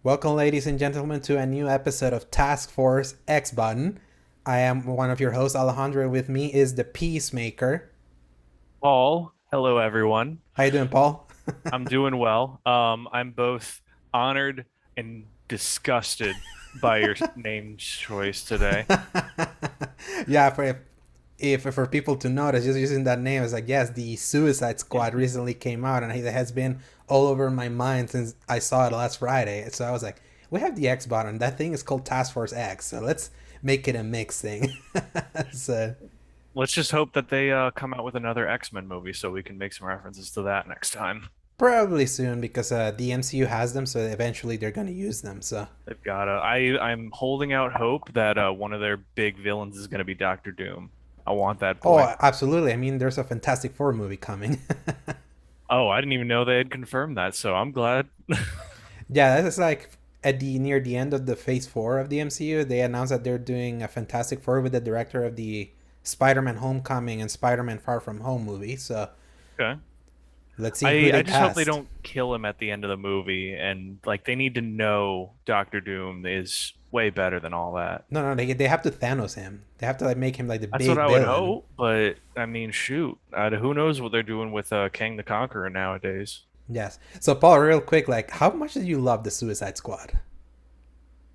Welcome, ladies and gentlemen, to a new episode of Task Force X Button. I am one of your hosts, Alejandro. With me is the Peacemaker. Paul, hello everyone. How you doing, Paul? I'm doing well. I'm both honored and disgusted by your name choice today. Yeah, if for people to notice, just using that name, it's like, yes, the Suicide Squad recently came out, and it has been all over my mind since I saw it last Friday. So I was like, we have the X button. That thing is called Task Force X, so let's make it a mix thing. So Let's just hope that they come out with another X-Men movie so we can make some references to that next time. probably soon because the MCU has them, so eventually they're gonna use them. So They've got to. I'm holding out hope that one of their big villains is going to be Doctor Doom. I want that oh, boy. absolutely. I mean, there's a Fantastic Four movie coming. Oh, I didn't even know they had confirmed that, so I'm glad. Yeah, that's like at the near the end of the Phase Four of the MCU. They announced that they're doing a Fantastic Four with the director of the Spider-Man: Homecoming and Spider-Man: Far From Home movie. So Okay. let's see who I they just hope they cast. don't kill him at the end of the movie, and like they need to know Doctor Doom is way better than all that. No, no, they have to Thanos him. They have to like make him like the That's what big I would villain. hope, but I mean, shoot, who knows what they're doing with Kang the Conqueror nowadays? Yes. So Paul, real quick, like, how much did you love the Suicide Squad?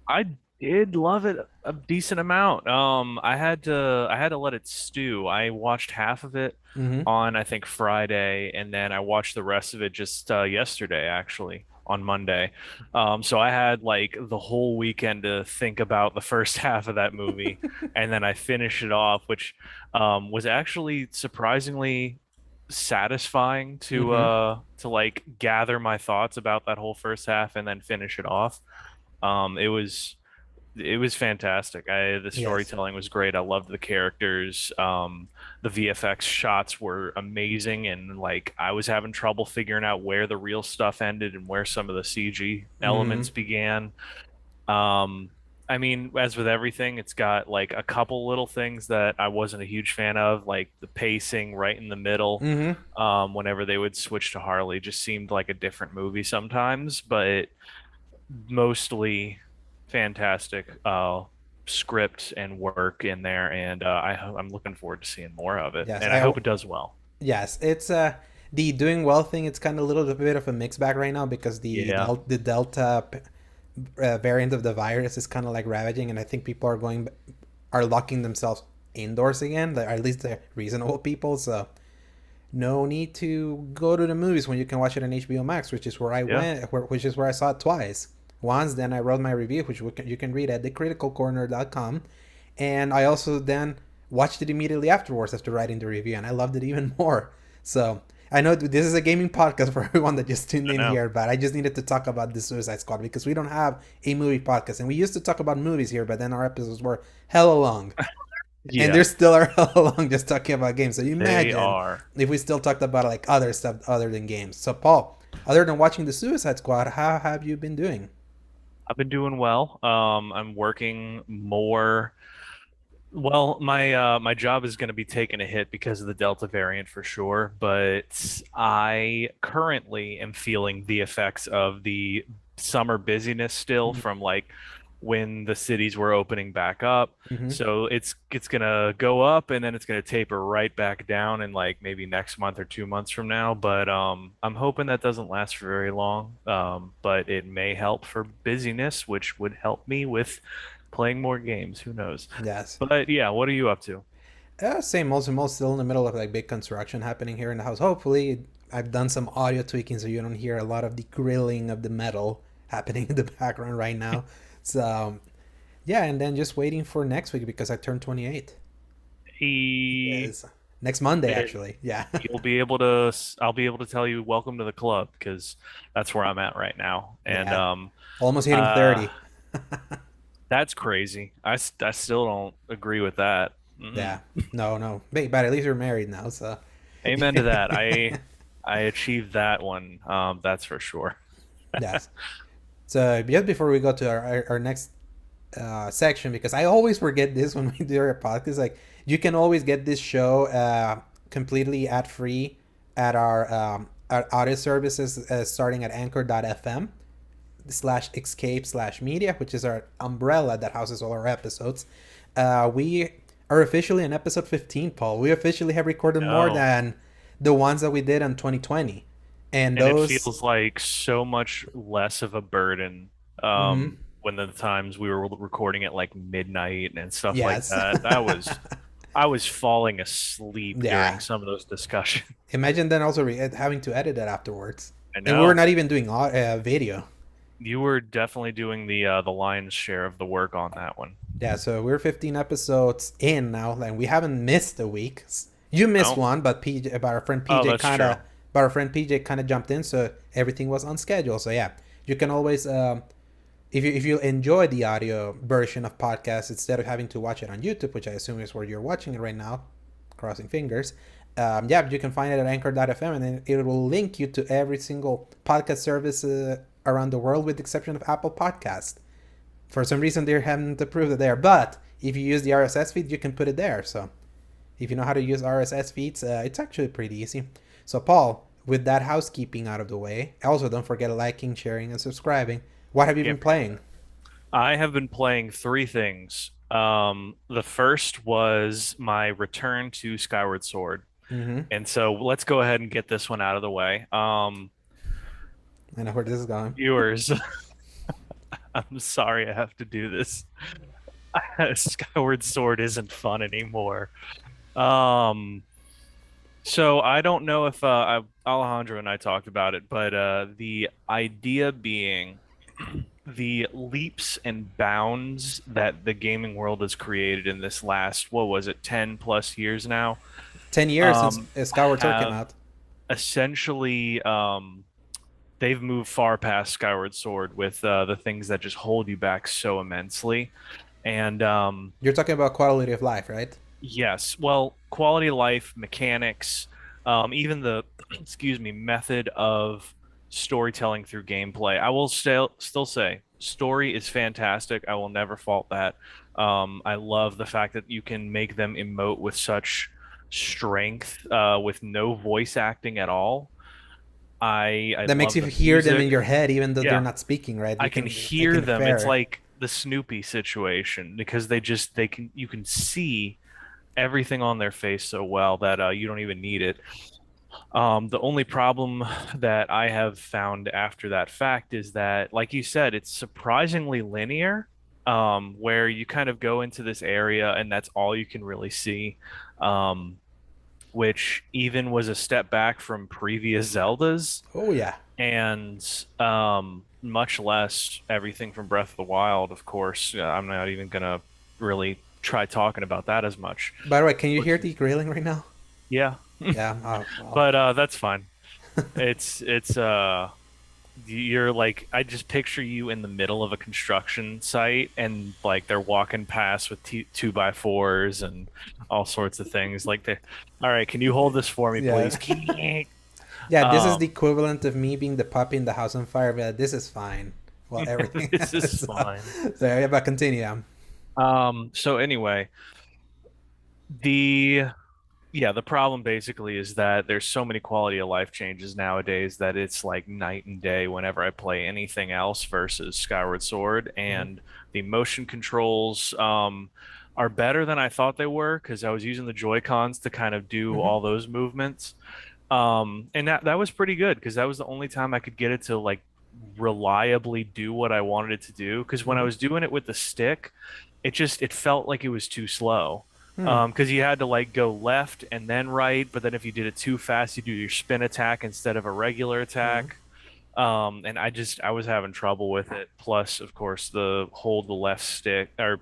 I did love it a decent amount. I had to let it stew. I watched half of it Mm-hmm. on I think Friday, and then I watched the rest of it just yesterday, actually, on Monday. So I had like the whole weekend to think about the first half of that movie, and then I finished it off, which was actually surprisingly satisfying Mm-hmm. to like gather my thoughts about that whole first half and then finish it off. It was fantastic. The Yes. storytelling was great. I loved the characters. The VFX shots were amazing, and like I was having trouble figuring out where the real stuff ended and where some of the CG Mm-hmm. elements began. Um, I mean, as with everything, it's got like a couple little things that I wasn't a huge fan of, like the pacing right in the middle. Mm-hmm. Whenever they would switch to Harley, just seemed like a different movie sometimes, but mostly fantastic script and work in there, and I'm looking forward to seeing more of it, Yes. and I hope it does well. Yes, it's the doing well thing. It's kind of a little bit of a mixed bag right now because Yeah, the Delta variant of the virus is kind of like ravaging, and I think people are locking themselves indoors again. Or at least the reasonable people. So no need to go to the movies when you can watch it on HBO Max, which is where I yeah. went, which is where I saw it twice. Once, then I wrote my review, which you can read at thecriticalcorner.com, and I also then watched it immediately afterwards after writing the review, and I loved it even more. So I know this is a gaming podcast for everyone that just tuned I in know. here, but I just needed to talk about the Suicide Squad because we don't have a movie podcast, and we used to talk about movies here, but then our episodes were hella long, and Yeah, they're still are hella long just talking about games. So you they imagine are. if we still talked about like other stuff other than games. So Paul, other than watching the Suicide Squad, how have you been doing? I've been doing well. I'm working more. Well, my job is going to be taking a hit because of the Delta variant for sure, but I currently am feeling the effects of the summer busyness still from like when the cities were opening back up. Mm-hmm. So it's gonna go up and then it's gonna taper right back down in like maybe next month or 2 months from now. But I'm hoping that doesn't last for very long. But it may help for busyness, which would help me with playing more games. Who knows? Yes. But yeah, what are you up to? Same. Most still in the middle of like big construction happening here in the house. Hopefully, I've done some audio tweaking so you don't hear a lot of the grilling of the metal happening in the background right now. So yeah, and then just waiting for next week because I turned 28. He, Yes, next Monday it, actually. Yeah. I'll be able to tell you welcome to the club because that's where I'm at right now. And Yeah. Almost hitting uh 30. that's crazy. I still don't agree with that. Yeah. Mm-mm. No, no. But at least you're married now, so Amen to that. I achieved that one. That's for sure. yes. So just before we go to our next section, because I always forget this when we do our podcast, like you can always get this show completely ad free at our audio services starting at anchor.fm. @escape/media, which is our umbrella that houses all our episodes. We are officially on episode 15, Paul. We officially have recorded more No. than the ones that we did in 2020. And And it those, feels like so much less of a burden mhm, when the times we were recording at like midnight and stuff like yes. that. I was falling asleep during Yeah. some of those discussions. Imagine then also having to edit it afterwards. I And we were know. not even doing video. You were definitely doing the lion's share of the work on that one. Yeah, so we're 15 episodes in now, and we haven't missed a week. You missed No? one, but PJ, but our friend Oh, PJ that's kind of, true. but our friend PJ kind of jumped in, so everything was on schedule. So yeah, you can always, if you enjoy the audio version of podcasts instead of having to watch it on YouTube, which I assume is where you're watching it right now, crossing fingers. Yeah, you can find it at anchor.fm, and then it will link you to every single podcast service around the world, with the exception of Apple Podcast. For some reason, they haven't approved it there. But if you use the RSS feed, you can put it there. So if you know how to use RSS feeds, it's actually pretty easy. So Paul, with that housekeeping out of the way, also don't forget liking, sharing, and subscribing. What have you been Yep. playing? I have been playing three things. The first was my return to Skyward Sword. Mm-hmm. And so let's go ahead and get this one out of the way. I know where this is going. Viewers, I'm sorry I have to do this. Skyward Sword isn't fun anymore. Um, so I don't know if Alejandro and I talked about it, but the idea being the leaps and bounds that the gaming world has created in this last, what was it, 10 plus years now, 10 years since um, Skyward Sword came have out. essentially they've moved far past Skyward Sword with the things that just hold you back so immensely. And You're talking about quality of life, right? yes, well, quality of life, mechanics, even the excuse me, method of storytelling through gameplay. I will still say story is fantastic. I will never fault that. I love the fact that you can make them emote with such strength, with no voice acting at all. I That makes love you the hear them in music. your head, even though they're Yeah, not speaking, right? I You can can, like, hear them. It's infer. like the Snoopy situation because they can you can see everything on their face so well that you don't even need it. The only problem that I have found after that fact is that, like you said, it's surprisingly linear, where you kind of go into this area and that's all you can really see, um, which even was a step back from previous Zeldas Oh yeah. and much less everything from Breath of the Wild, of course. I'm not even gonna really try talking about that as much. By the way, can you hear Which, the grilling right now? yeah, Yeah. Oh, well. but that's fine. It's you're like I just picture you in the middle of a construction site and like they're walking past with two by fours and all sorts of things like they all right, can you hold this for me, Yeah. please? Yeah, this is the Um, equivalent of me being the puppy in the house on fire, but this is fine. Well, everything. this is so, fine. so yeah, but continue. So anyway, the yeah, the problem basically is that there's so many quality of life changes nowadays that it's like night and day whenever I play anything else versus Skyward Sword. Mhm. And the motion controls are better than I thought they were because I was using the Joy-Cons to kind of do Mhm. all those movements. And that was pretty good because that was the only time I could get it to like reliably do what I wanted it to do. Because when I Mhm. was doing it with the stick, it felt like it was too slow. Hmm. Because you had to like go left and then right, but then if you did it too fast, you do your spin attack instead of a regular Mhm. attack. And I was having trouble with it. Plus, of course, the hold the left stick or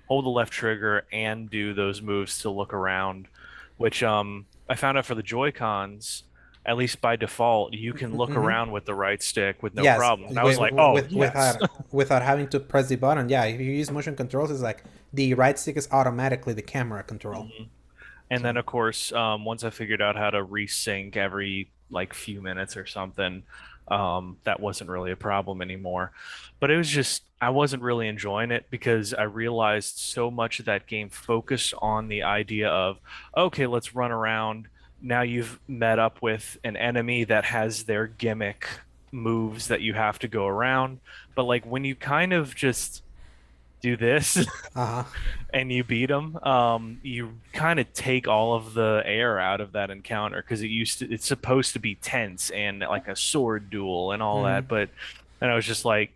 hold the left trigger and do those moves to look around, which I found out for the Joy Cons, at least by default, you can look Mhm. around with the right stick with no Yes, problem. And I was like, oh yes. without having to press the button. Yeah, if you use motion controls, it's like the right stick is automatically the camera control. Mhm. And then, So. of course, once I figured out how to resync every like few minutes or something, that wasn't really a problem anymore. But it was just, I wasn't really enjoying it because I realized so much of that game focused on the idea of, okay, let's run around. Now you've met up with an enemy that has their gimmick moves that you have to go around. But like when you kind of just do this Uh-huh. and you beat them, you kind of take all of the air out of that encounter because it's supposed to be tense and like a sword duel and all Mm. that. But and I was just like,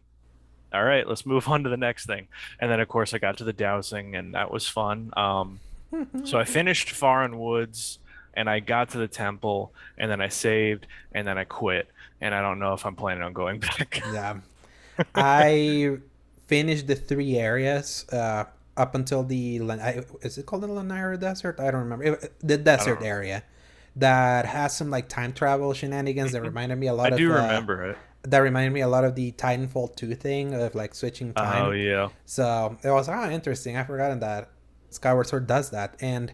all right, let's move on to the next thing. And then of course I got to the dowsing and that was fun. So I finished Foreign Woods and I got to the temple and then I saved and then I quit. And I don't know if I'm planning on going back. Yeah. I finished the three areas up until is it called the Lanira Desert? I don't remember. The I don't desert know. area that has some like time travel shenanigans that Mhm. reminded me a I lot of do remember it. the Titanfall 2 thing of like switching Oh time. yeah. So it was interesting. I forgotten that Skyward Sword does that, and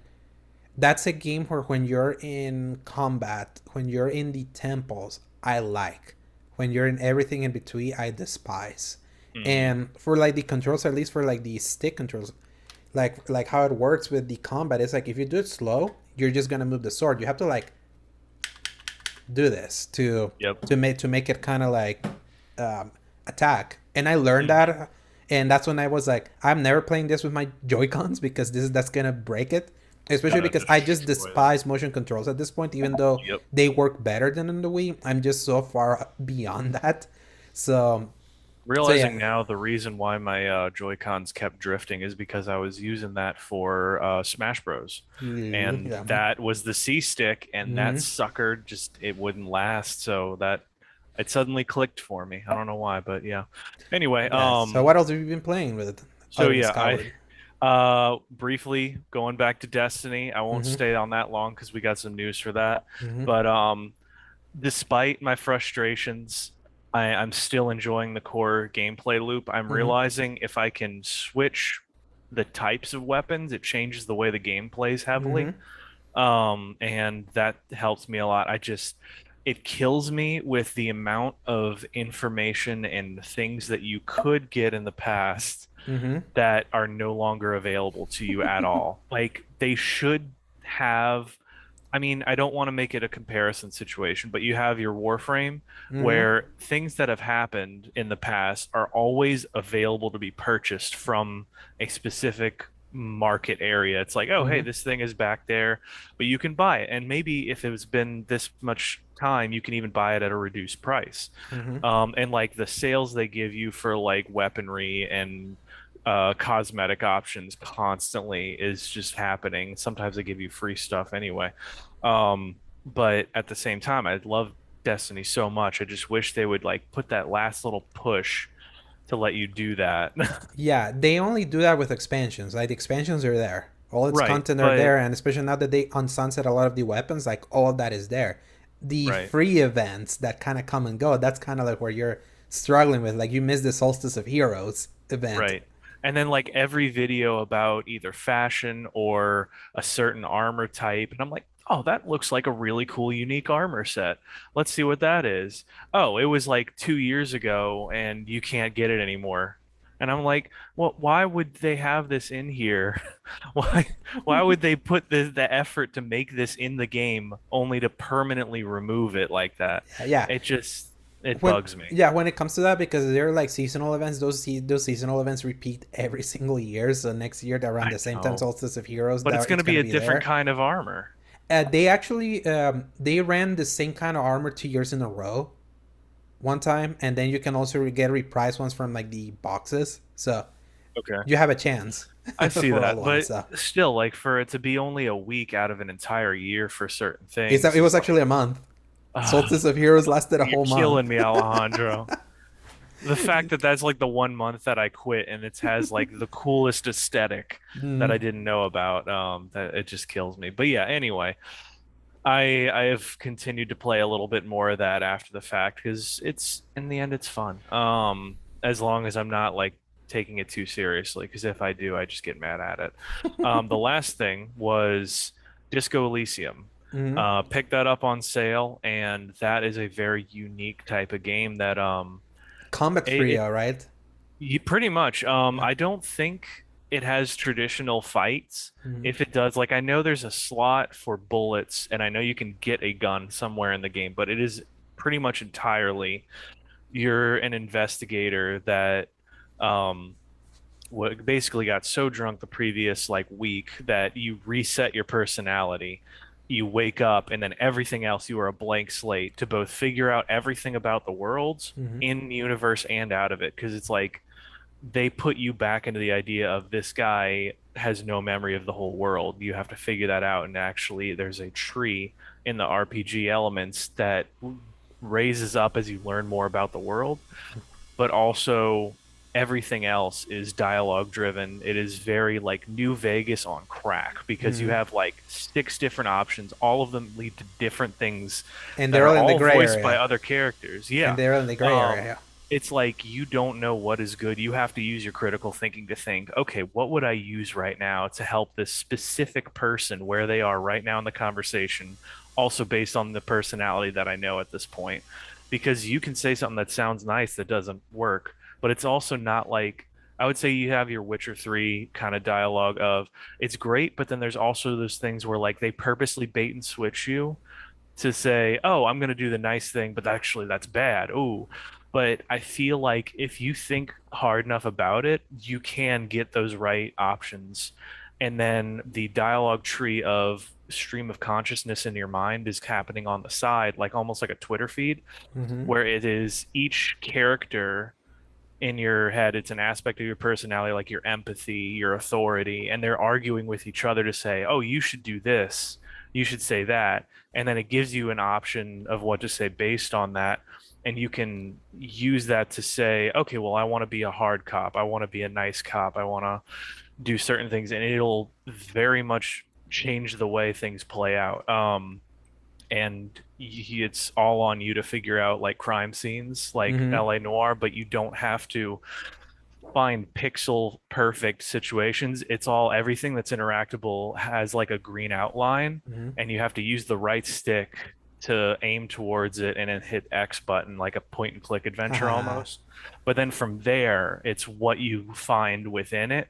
that's a game where when you're in combat, when you're in the temples, I like. When you're in everything in between, I despise. Hmm. And for like the controls, at least for like the stick controls, like how it works with the combat, it's like if you do it slow, you're just gonna move the sword. You have to like do this Yep. to make it kind of like attack. And I learned Hmm. that, and that's when I was like, I'm never playing this with my Joy Cons because that's gonna break it. Especially Gotta because I just destroy them. despise motion controls at this point, even though Yep. they work better than in the Wii. I'm just so far beyond that. So, so Realizing yeah, now the reason why my Joy-Cons kept drifting is because I was using that for Smash Bros. And yeah. that was the C stick, and that Mm-hmm. sucker just it wouldn't last. So that it suddenly clicked for me. I don't know why, but yeah. Anyway, Yeah. So what else have you been playing with it so other than yeah, I Skyward? briefly going back to Destiny. I won't Mm-hmm. stay on that long because we got some news for that. Mm-hmm. But despite my frustrations, I'm still enjoying the core gameplay loop. I'm Mm-hmm. realizing if I can switch the types of weapons, it changes the way the game plays Mm-hmm. heavily. And that helps me a lot. It kills me with the amount of information and things that you could get in the past Mm-hmm. that are no longer available to you at all. Like they should have, I mean, I don't want to make it a comparison situation, but you have your Warframe Mm-hmm. where things that have happened in the past are always available to be purchased from a specific market area. It's like, oh, hey, Mm-hmm. this thing is back there, but you can buy it. And maybe if it's been this much time, you can even buy it at a reduced price. Mm-hmm. And like the sales they give you for like weaponry and cosmetic options constantly is just happening. Sometimes they give you free stuff anyway. But at the same time, I love Destiny so much. I just wish they would like put that last little push to let you do that. Yeah, they only do that with expansions. Like the expansions are there, all its Right, content are but there, and especially now that they unsunset a lot of the weapons, like all of that is there. The right. free events that kind of come and go, that's kind of like where you're struggling with. Like you missed the Solstice of Heroes event. Right. And then like every video about either fashion or a certain armor type, and I'm like, oh, that looks like a really cool, unique armor set. Let's see what that is. Oh, it was like 2 years ago and you can't get it anymore. And I'm like, well, why would they have this in here? Why why would they put the effort to make this in the game only to permanently remove it like that? Yeah, It just it when bugs me. yeah, when it comes to that, because they're like seasonal events, those seasonal events repeat every single year. So next year, around I the same time, know. Solstice of Heroes, But it's that going it's to be gonna a be different there. kind of armor. They actually they ran the same kind of armor 2 years in a row one time, and then you can also get repriced ones from like the boxes. So Okay. you have a chance I see for all that, ones. but So still, like for it to be only a week out of an entire year for certain things it was is actually like, a month. ah, Solstice of Heroes lasted a you're whole month. killing me, Alejandro. The fact that that's like the 1 month that I quit and it has like the coolest aesthetic that I Mm, didn't know about, that it just kills me. But yeah, anyway, I have continued to play a little bit more of that after the fact because it's in the end it's fun. As long as I'm not like taking it too seriously, because if I do, I just get mad at it. The last thing was Disco Elysium. mm. Picked that up on sale, and that is a very unique type of game that Combat free, it all right. pretty much. Yeah. I don't think it has traditional fights. Mm. If it does, like I know there's a slot for bullets, and I know you can get a gun somewhere in the game, but it is pretty much entirely you're an investigator that um what basically got so drunk the previous like week that you reset your personality. You wake up and then everything else you are a blank slate to both figure out everything about the worlds Hmm. in the universe and out of it because it's like they put you back into the idea of this guy has no memory of the whole world. You have to figure that out and actually there's a tree in the RPG elements that raises up as you learn more about the world, but also everything else is dialogue driven. It is very like New Vegas on crack because you Hmm. have like six different options. All of them lead to different things And that they're are all in the all gray voiced by area. other characters. And Yeah. they're in the gray area. Um, Yeah. it's like you don't know what is good. You have to use your critical thinking to think, okay, what would I use right now to help this specific person where they are right now in the conversation, also based on the personality that I know at this point. Because you can say something that sounds nice that doesn't work, but it's also not like I would say you have your Witcher 3 kind of dialogue of it's great, but then there's also those things where like they purposely bait and switch you to say, "Oh, I'm going to do the nice thing, but actually that's bad." Ooh. But I feel like if you think hard enough about it, you can get those right options. And then the dialogue tree of stream of consciousness in your mind is happening on the side, like almost like a Twitter feed, Hmm. where it is each character in your head, it's an aspect of your personality, like your empathy, your authority, and they're arguing with each other to say, oh, you should do this, you should say that. And then it gives you an option of what to say based on that. And you can use that to say, okay, well, I want to be a hard cop. I want to be a nice cop. I want to do certain things. And it'll very much change the way things play out. And it's all on you to figure out like crime scenes like Hmm. LA Noir, but you don't have to find pixel perfect situations. It's all everything that's interactable has like a green outline, Hmm. and you have to use the right stick to aim towards it and then hit X button like a point and click adventure Ah. almost. But then from there, it's what you find within it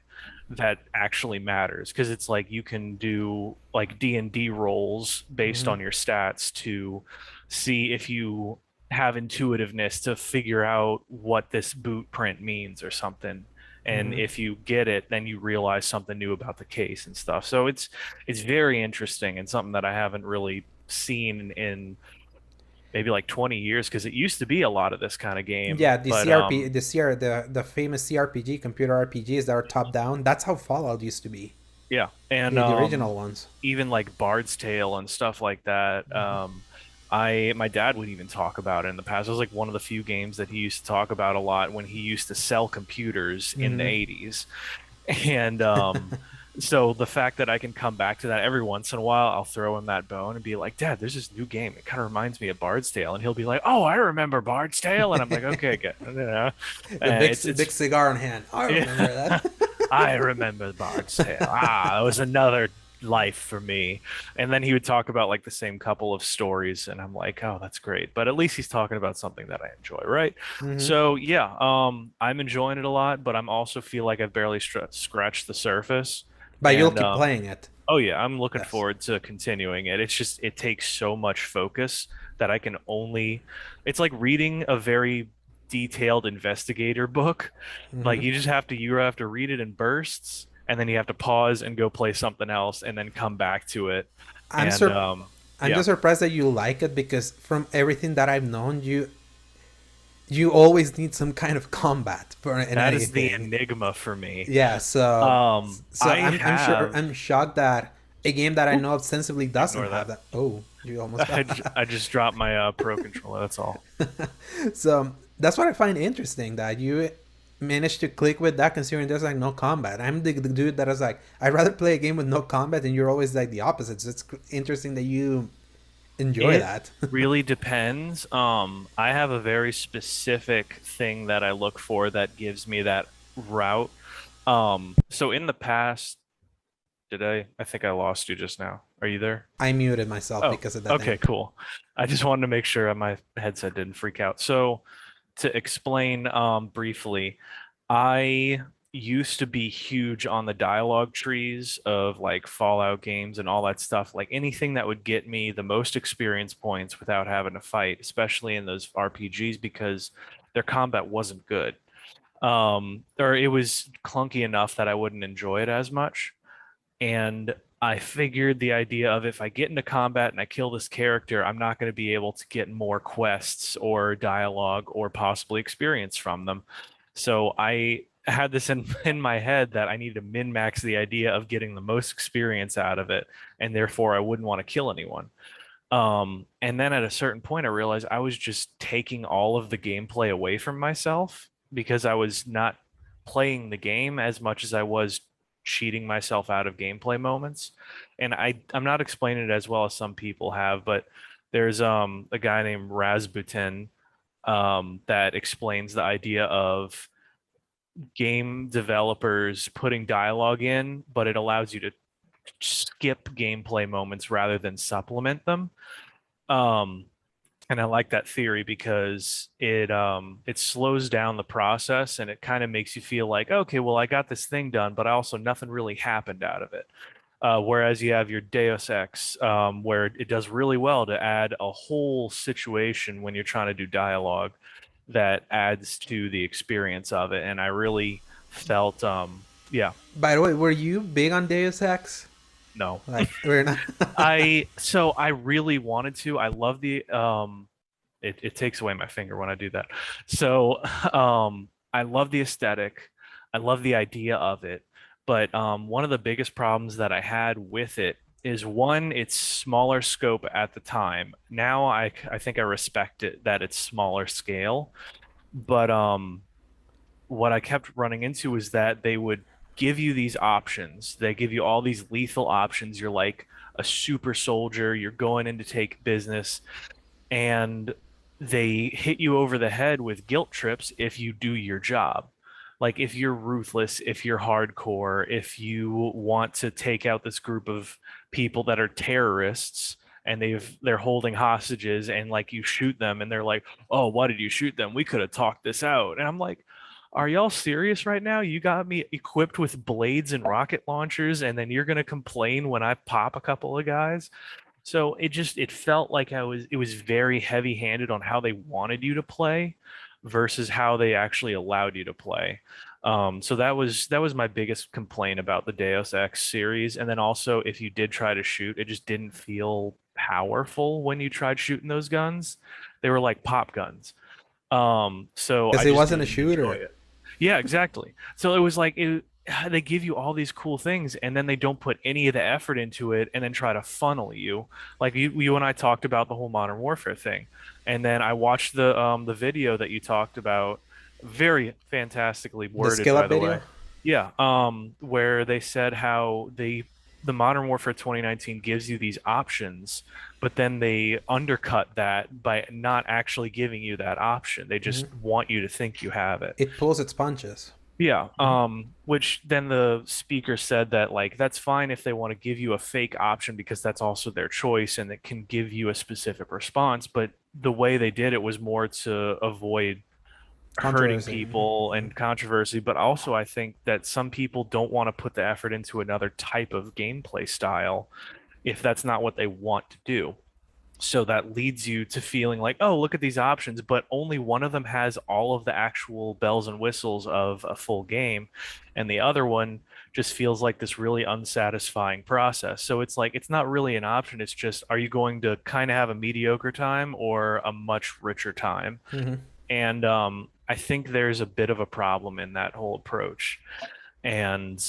that actually matters because it's like you can do like D&D rolls based Hmm. on your stats to see if you have intuitiveness to figure out what this boot print means or something. And Hmm. if you get it, then you realize something new about the case and stuff. So it's very interesting and something that I haven't really seen in maybe like 20 years because it used to be a lot of this kind of game. Yeah, the But CRP, the famous CRPG, computer RPGs that are top down. That's how Fallout used to be. yeah, and The original ones. even like Bard's Tale and stuff like that. I my dad would even talk about it in the past. It was like one of the few games that he used to talk about a lot when he used to sell computers in the Hmm. 80s. And so the fact that I can come back to that every once in a while, I'll throw him that bone and be like, Dad, there's this new game. It kind of reminds me of Bard's Tale. And he'll be like, Oh, I remember Bard's Tale. And I'm like, okay, good. You know, The big it's cigar in hand. I yeah. remember that. I remember Bard's Tale. Ah, it was another life for me. And then he would talk about like the same couple of stories, and I'm like, oh, that's great. But at least he's talking about something that I enjoy, right? Hmm. So yeah, I'm enjoying it a lot, but I'm also feel like I've barely scratched the surface. But you'll And keep playing it. oh yeah, I'm looking Yes. forward to continuing it. It's just it takes so much focus that I can only it's like reading a very detailed investigator book. Like Hmm. you have to read it in bursts and then you have to pause and go play something else and then come back to it. I'm And sur- I'm yeah, just surprised that you like it because from everything that I've known, you always need some kind of combat for in that is the anything. enigma for me. Yeah, so I have I'm shocked that a game that I oop, know ostensibly doesn't ignore have that. that. Oh, you almost got. I just dropped my pro controller, that's all. So that's what I find interesting that you managed to click with that considering there's like no combat. I'm the dude that is like I'd rather play a game with no combat, and you're always like the opposite. So it's interesting that you enjoy It that. really depends. I have a very specific thing that I look for that gives me that route. So in the past, did I think I lost you just now. Are you there? I muted myself Oh, because of that okay, thing. cool. I just wanted to make sure my headset didn't freak out. So to explain briefly, I used to be huge on the dialogue trees of like Fallout games and all that stuff. Like anything that would get me the most experience points without having to fight, especially in those RPGs, because their combat wasn't good. Or it was clunky enough that I wouldn't enjoy it as much. And I figured the idea of if I get into combat and I kill this character, I'm not going to be able to get more quests or dialogue or possibly experience from them. So I had this in my head that I needed to min max the idea of getting the most experience out of it, and therefore I wouldn't want to kill anyone. And then at a certain point, I realized I was just taking all of the gameplay away from myself because I was not playing the game as much as I was cheating myself out of gameplay moments. And I'm not explaining it as well as some people have, but there's a guy named Rasputin that explains the idea of game developers putting dialogue in, but it allows you to skip gameplay moments rather than supplement them. Um, and I like that theory because it slows down the process and it kind of makes you feel like, okay, well, I got this thing done, but also nothing really happened out of it. Whereas you have your Deus Ex, where it does really well to add a whole situation when you're trying to do dialogue that adds to the experience of it. And I really felt, yeah, By the way, were you big on Deus Ex? no. Like, we're not. I really wanted to. I love the it takes away my finger when I do that. So I love the aesthetic. I love the idea of it. But one of the biggest problems that I had with it is one, it's smaller scope at the time. Now I think I respect it that it's smaller scale. But what I kept running into is that they would give you these options. They give you all these lethal options. You're like a super soldier, you're going in to take business, and they hit you over the head with guilt trips if you do your job. Like if you're ruthless, if you're hardcore, if you want to take out this group of people that are terrorists and they're holding hostages and like you shoot them and they're like, "Oh, why did you shoot them? We could have talked this out." And I'm like, "Are y'all serious right now? You got me equipped with blades and rocket launchers and then you're going to complain when I pop a couple of guys?" So it felt like it was very heavy-handed on how they wanted you to play versus how they actually allowed you to play. So that was my biggest complaint about the Deus Ex series. And then also, if you did try to shoot, it just didn't feel powerful when you tried shooting those guns. They were like pop guns. So Because I it just wasn't a didn't enjoy shooter. it. Yeah, exactly. So it was like they give you all these cool things and then they don't put any of the effort into it and then try to funnel you. Like you and I talked about the whole Modern Warfare thing. And then I watched the video that you talked about, very fantastically The worded, skill by up the way. video. Yeah, where they said how the Modern Warfare 2019 gives you these options, but then they undercut that by not actually giving you that option. They just Hmm. want you to think you have it. It pulls its punches. Yeah, Hmm. which then the speaker said that like that's fine if they want to give you a fake option because that's also their choice and it can give you a specific response, but the way they did it was more to avoid hurting Controversy. people Hmm. and controversy, but also I think that some people don't want to put the effort into another type of gameplay style if that's not what they want to do. So that leads you to feeling like, oh, look at these options, but only one of them has all of the actual bells and whistles of a full game, and the other one just feels like this really unsatisfying process. So it's like it's not really an option. It's just, are you going to kind of have a mediocre time or a much richer time? Hmm. And I think there's a bit of a problem in that whole approach. And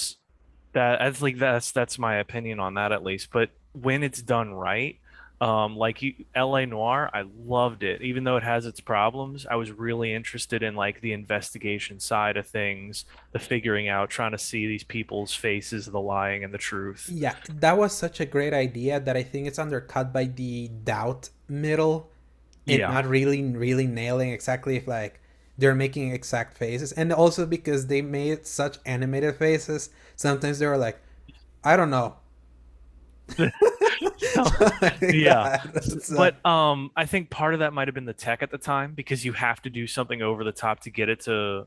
that I think that's my opinion on that at least. But when it's done right, like LA Noir, I loved it. Even though it has its problems, I was really interested in like the investigation side of things, the figuring out, trying to see these people's faces, the lying and the truth. Yeah, that was such a great idea that I think it's undercut by the doubt middle and Yeah. not really nailing exactly if like they're making exact faces. And also because they made such animated faces, sometimes they were like, I don't know. So, Like yeah. that. It's, But I think part of that might have been the tech at the time because you have to do something over the top to get it to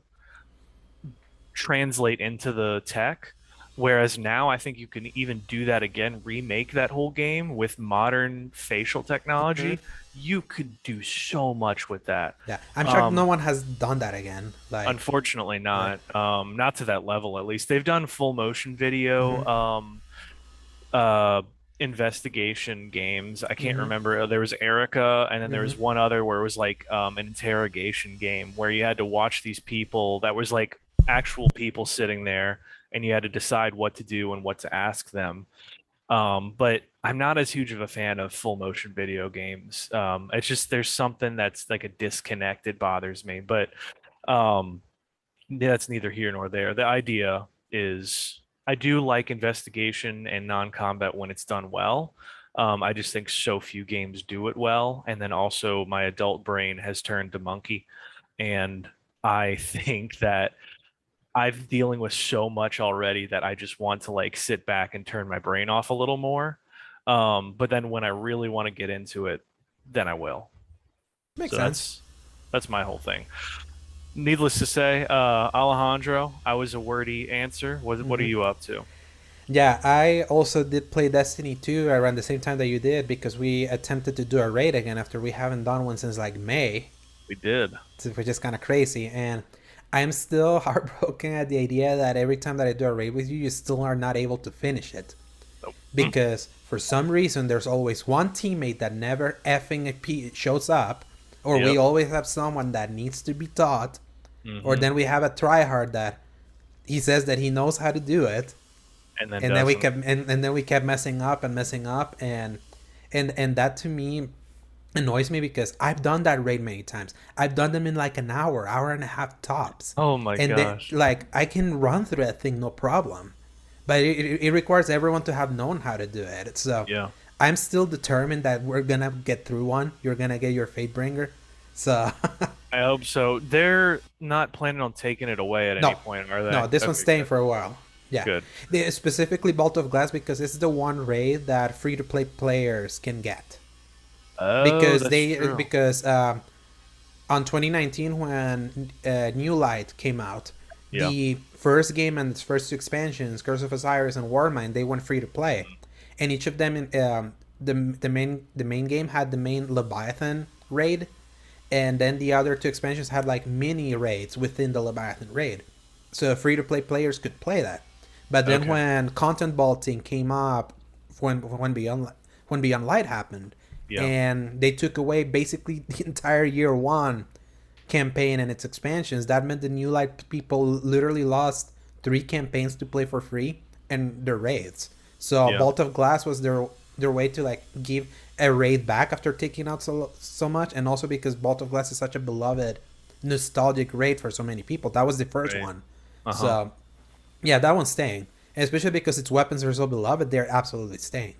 translate into the tech. Whereas now I think you can even do that again, remake that whole game with modern facial Mhm. technology. You could do so much with that. Yeah, I'm shocked no Um, one has done that again. Unfortunately Like, not. Not to that level at least. They've done full motion video, hmm uh investigation games. I can't hmm remember. There was Erica, and then there hmm was one other where it was like an interrogation game where you had to watch these people that was like actual people sitting there and you had to decide what to do and what to ask them. But I'm not as huge of a fan of full motion video games. It's just there's something that's like a disconnect. It bothers me. But um yeah, that's neither here nor there. The idea is I do like investigation and non-combat when it's done well. I just think so few games do it well. And then also my adult brain has turned to monkey. And I think that I'm dealing with so much already that I just want to like sit back and turn my brain off a little more. But then when I really want to get into it, then I will. Makes So sense. that's my whole thing. Needless to say, Alejandro, I was a wordy answer. What are hmm you up to? Yeah, I also did play Destiny 2 around the same time that you did because we attempted to do a raid again after we haven't done one since like May, We did. which is kind of crazy. And I'm still heartbroken at the idea that every time that I do a raid with you, you still are not able to finish it. Nope. Because for some reason, there's always one teammate that never effing shows up, or we Yep. always have someone that needs to be taught, or Hmm. then we have a tryhard that he says that he knows how to do it, And then and then we doesn't. kept and then we kept messing up, and that to me annoys me because I've done that raid many times. I've done them in like an hour and a half tops, Oh my and then gosh. like I can run through that thing no problem, but it requires everyone to have known how to do it. So Yeah. I'm still determined that we're gonna get through one. You're gonna get your Fatebringer. So I hope so. They're not planning on taking it away at any no, point, are they? no, this one's Okay, staying good. for a while. Yeah, Good. specifically Bolt of Glass because it's the one raid that free to play players can get Oh, that's true. because on 2019 when New Light came out, Yeah. the first game and its first two expansions, Curse of Osiris and Warmind, they went free to play, and each of them, the main game had the main Leviathan raid, and then the other two expansions had like mini raids within the Leviathan raid, so free to play players could play that. But then Okay. when content vaulting came up, when Beyond Light happened, Yeah. and they took away basically the entire year one campaign and its expansions, that meant the New Light people literally lost three campaigns to play for free and their raids. So Yeah. Vault of Glass was their way to like give a raid back after taking out so much, and also because Vault of Glass is such a beloved, nostalgic raid for so many people. That was the first Right. one, Uh-huh. so yeah, that one's staying, and especially because its weapons are so beloved, they're absolutely staying.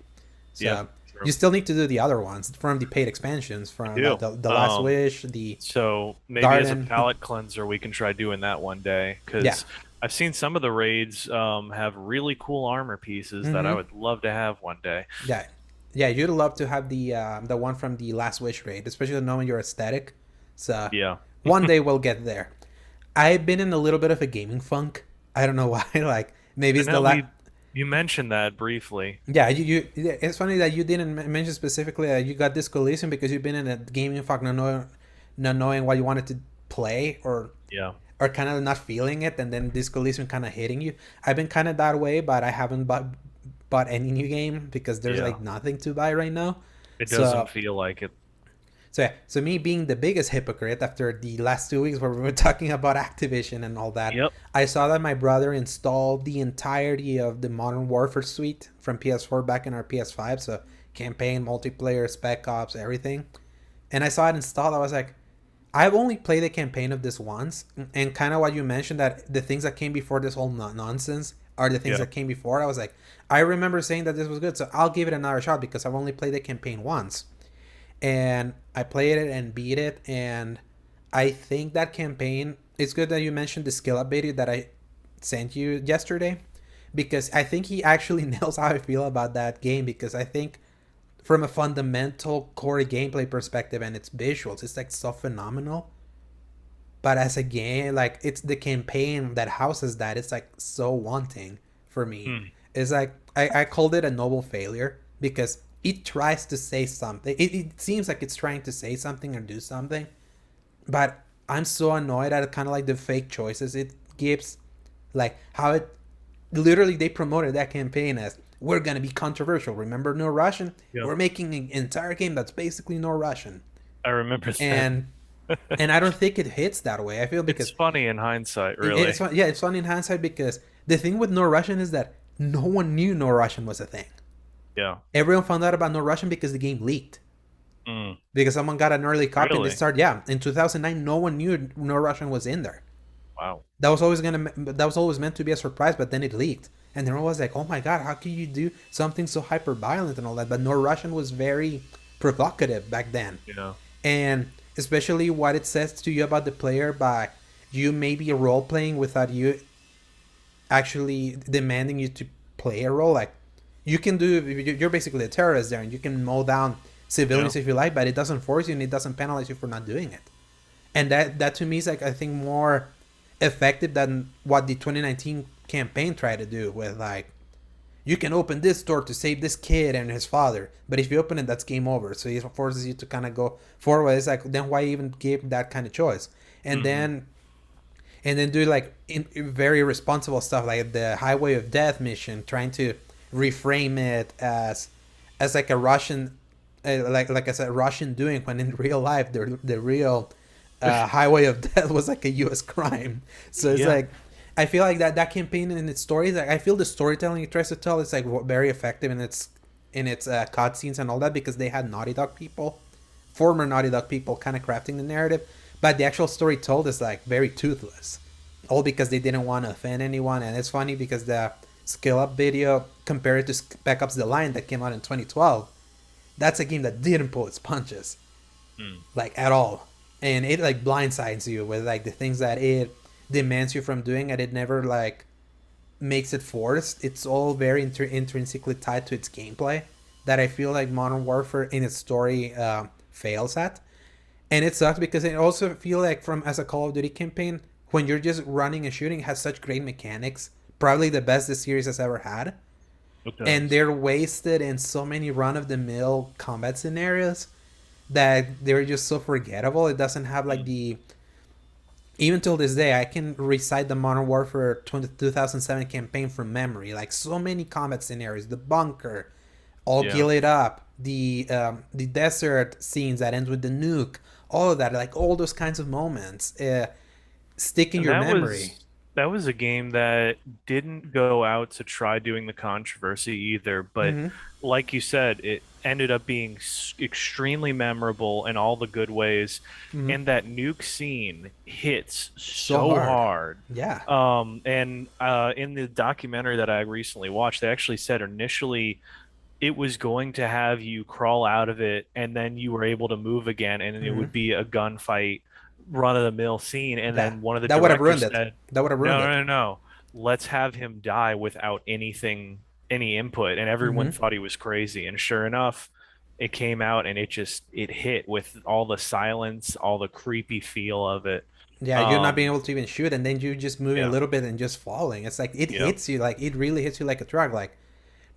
Yeah. So True. you still need to do the other ones from the paid expansions, I from do. the Last Wish, the So maybe as a Garden. palate cleanser, we can try doing that one day Yeah. because I've seen some of the raids have really cool armor pieces that I Mm-hmm. would love to have one day. Yeah. Yeah, you'd love to have the one from the Last Wish raid, especially knowing your aesthetic. So Yeah. one day we'll get there. I've been in a little bit of a gaming funk. I don't know why. Like maybe I it's the know last. you mentioned that briefly. Yeah, it's funny that you didn't mention specifically that you got this collision because you've been in a gaming funk, not knowing what you wanted to play, Yeah. or kind of not feeling it, and then this collision kind of hitting you. I've been kind of that way, but I haven't bought any new game because there's Yeah. like nothing to buy right now. It doesn't So feel like it. so me being the biggest hypocrite after the last 2 weeks where we were talking about Activision and all that, Yep. I saw that my brother installed the entirety of the Modern Warfare suite from PS4 back in our PS5, so campaign, multiplayer, Spec Ops, everything. And I saw it installed. I was like, I've only played the campaign of this once, and kind of what you mentioned that the things that came before this whole nonsense are the things Yeah. that came before. I was like, I remember saying that this was good, so I'll give it another shot because I've only played the campaign once, and I played it and beat it, and I think that campaign. It's good that you mentioned the skill up video that I sent you yesterday, because I think he actually nails how I feel about that game. Because I think from a fundamental core gameplay perspective and its visuals, it's like so phenomenal. But as a game, like it's the campaign that houses that. It's like so wanting for me. Hmm. It's like I called it a noble failure because it tries to say something. It seems like it's trying to say something or do something, but I'm so annoyed at kind of like the fake choices it gives, like how it literally they promoted that campaign as we're gonna be controversial. Remember no Russian? Yeah, We're making an entire game that's basically no Russian, I remember that. and I don't think it hits that way. I feel It's because funny in hindsight, really. it's funny in hindsight because the thing with no Russian is that no one knew no Russian was a thing. Yeah. Everyone found out about no Russian because the game leaked. Mm. Because someone got an early copy and they Really? started, yeah, in 2009 no one knew no Russian was in there. Wow. That was always meant to be a surprise, but then it leaked. And everyone was like, "Oh my god, how can you do something so hyper violent and all that?" But no Russian was very provocative back then. Yeah. And especially what it says to you about the player by you maybe role playing without you actually demanding you to play a role. Like you can do, you're basically a terrorist there, and you can mow down Yeah. civilians if you like, but it doesn't force you and it doesn't penalize you for not doing it. And that to me is like I think more effective than what the 2019 campaign tried to do with like you can open this door to save this kid and his father, but if you open it, that's game over. So it forces you to kind of go forward. It's like then why even give that kind of choice? And Hmm. then do like very responsible stuff like the Highway of Death mission, trying to reframe it as like a Russian, like I said, Russian doing when in real life the real Highway of Death was like a U.S. crime. So it's Yeah. like I feel like that campaign and its stories. Like, I feel the storytelling it tries to tell is like very effective in its cutscenes and all that because they had Naughty Dog people, former Naughty Dog people, kind of crafting the narrative. But the actual story told is like very toothless, all because they didn't want to offend anyone. And it's funny because the Skill Up video compared to Spec Ops: The Line that came out in 2012, that's a game that didn't pull its punches Hmm. like at all, and it like blindsides you with like the things that it demands you from doing, and it never like makes it forced. It's all very intrinsically tied to its gameplay that I feel like Modern Warfare in its story fails at. And it sucks because I also feel like from as a Call of Duty campaign, when you're just running and shooting, it has such great mechanics, probably the best the series has ever had, It and does. they're wasted in so many run of the mill combat scenarios that they're just so forgettable. It doesn't have like Mm. the, even till this day I can recite the Modern Warfare 2007 campaign from memory. Like so many combat scenarios, the bunker, all Yeah. gillied up, the desert scenes that ends with the nuke, all of that, like all those kinds of moments stick in And your memory. that was a game that didn't go out to try doing the controversy either, but Hmm. like you said, it ended up being extremely memorable in all the good ways, Hmm. and that nuke scene hits So so hard. hard. Yeah. And in the documentary that I recently watched, they actually said initially it was going to have you crawl out of it and then you were able to move again and it Hmm. would be a gunfight run of the mill scene, and Yeah. then one of the That would have ruined directors it. said That would have ruined no, it. no, no, no, let's have him die without any input, and everyone Hmm. thought he was crazy, and sure enough it came out and it hit with all the silence, all the creepy feel of it. Yeah, you're not being um able to even shoot, and then you just moving a yeah. little bit and just falling. It's like it Yeah. hits you, like it really hits you like a truck. Like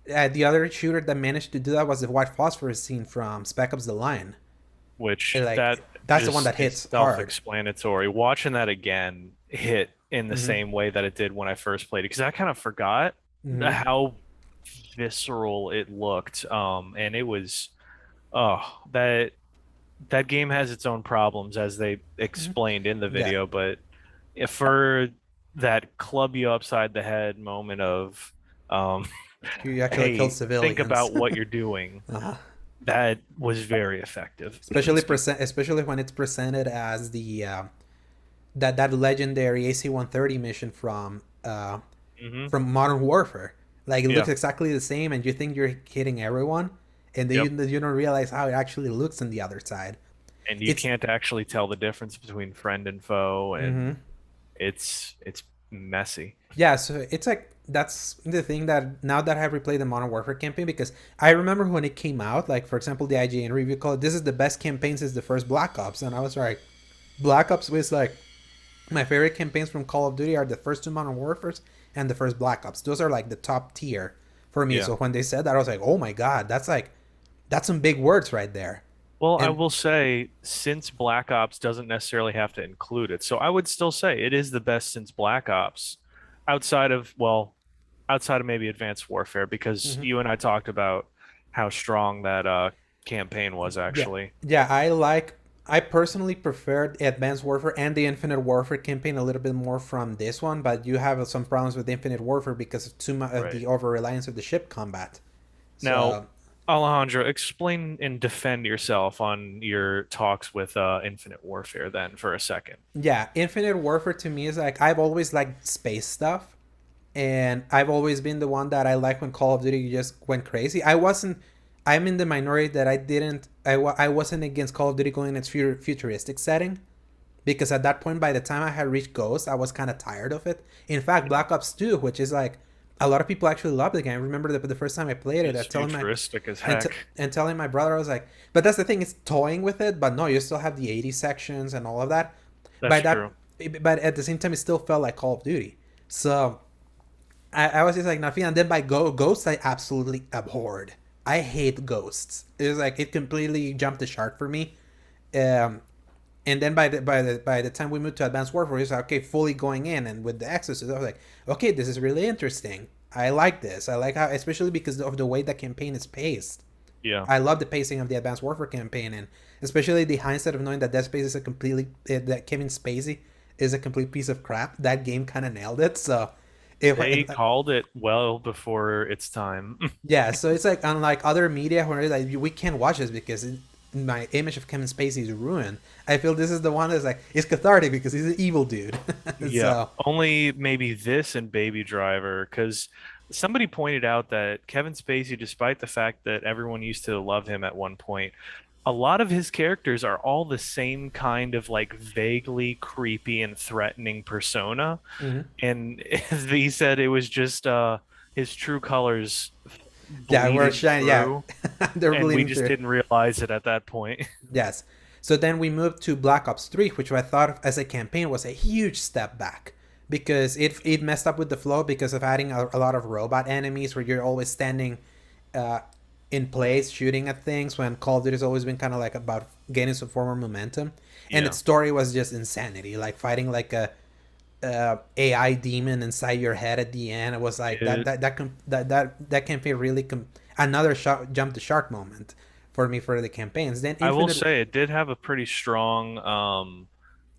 the other shooter that managed to do that was the white phosphorus scene from Spec Ops: The Line. Which Like that that's the one that just is hits hard. self-explanatory. Watching that again hit in the Hmm. same way that it did when I first played it, because I kind of forgot Hmm. how visceral it looked. And it was, oh, that game has its own problems as they explained in the Yeah, video, but if for that club you upside the head moment of, um, you actually kill hey, think civilians. about what you're doing, uh that was very effective. especially when it's presented as the that legendary AC-130 mission Hmm. from Modern Warfare. Like it looks Yeah. exactly the same, and you think you're hitting everyone, and then Yep. you don't realize how it actually looks on the other side. And you It's can't actually tell the difference between friend and foe, and hmm it's messy. yeah. So it's like that's the thing that now that I have replayed the Modern Warfare campaign, because I remember when it came out, like for example, the IGN review called it, "This is the best campaign since the first Black Ops," and I was like, Black Ops was like My favorite campaigns from Call of Duty are the first two Modern Warfares and the first Black Ops. Those are like the top tier for me. Yeah. So when they said that, I was like, oh my god, that's some big words right there. Well, I And will say, since Black Ops doesn't necessarily have to include it, so I would still say it is the best since Black Ops, outside of, well, outside of maybe Advanced Warfare, because mhm. you and I talked about how strong that campaign was Yeah, actually. yeah, I personally preferred Advanced Warfare and the Infinite Warfare campaign a little bit more from this one, but you have some problems with Infinite Warfare because of too much of Right. the over reliance of the ship combat. Now, So Alejandro, explain and defend yourself on your talks with Infinite Warfare then for a second. yeah, Infinite Warfare to me is like I've always liked space stuff, and I've always been the one that I like when Call of Duty just went crazy. I'm in the minority that I wasn't against Call of Duty going in its futuristic setting because at that point, by the time I had reached Ghost, I was kind of tired of it. In fact, Black Ops 2, which is like a lot of people actually love the game. I remember the first time I played it, I It's telling my futuristic as and, heck. and telling my brother, I was like, but that's the thing, it's toying with it, but no, you still have the 80 sections and all of that. That's By that, true. but at the same time, it still felt like Call of Duty. So I was just like nothing. And then by Ghosts, I absolutely abhorred. I hate Ghosts. It was like it completely jumped the shark for me. Um, and then by the time we moved to Advanced Warfare, it's like okay, fully going in and with the accesses, I was like, okay, this is really interesting. I like this. I like how, especially because of the way the campaign is paced. Yeah. I love the pacing of the Advanced Warfare campaign, and especially the hindsight of knowing that Dead Space is a completely that Kevin Spacey is a complete piece of crap. That game kind of nailed it. So, They if called it well before its time. yeah, so it's like unlike other media where it's like we can't watch this because my image of Kevin Spacey is ruined. I feel this is the one that's like it's cathartic because he's an evil dude. Yeah, So only maybe this and Baby Driver, because somebody pointed out that Kevin Spacey, despite the fact that everyone used to love him at one point, a lot of his characters are all the same kind of like vaguely creepy and threatening persona. mhm. And he said it was just his true colors Yeah, we're bleeding shining. Yeah, through, they're and we bleeding just through. didn't realize it at that point. Yes. So then we moved to Black Ops 3, which I thought as a campaign was a huge step back because it messed up with the flow because of adding a lot of robot enemies where you're always standing uh, in place shooting at things when Call of Duty has always been kind of like about gaining some form of momentum. And Yeah. its story was just insanity, like fighting like a AI demon inside your head at the end. It was like It that campaign really another jump the shark moment for me for the campaigns. Then I will Infinite, say it did have a pretty strong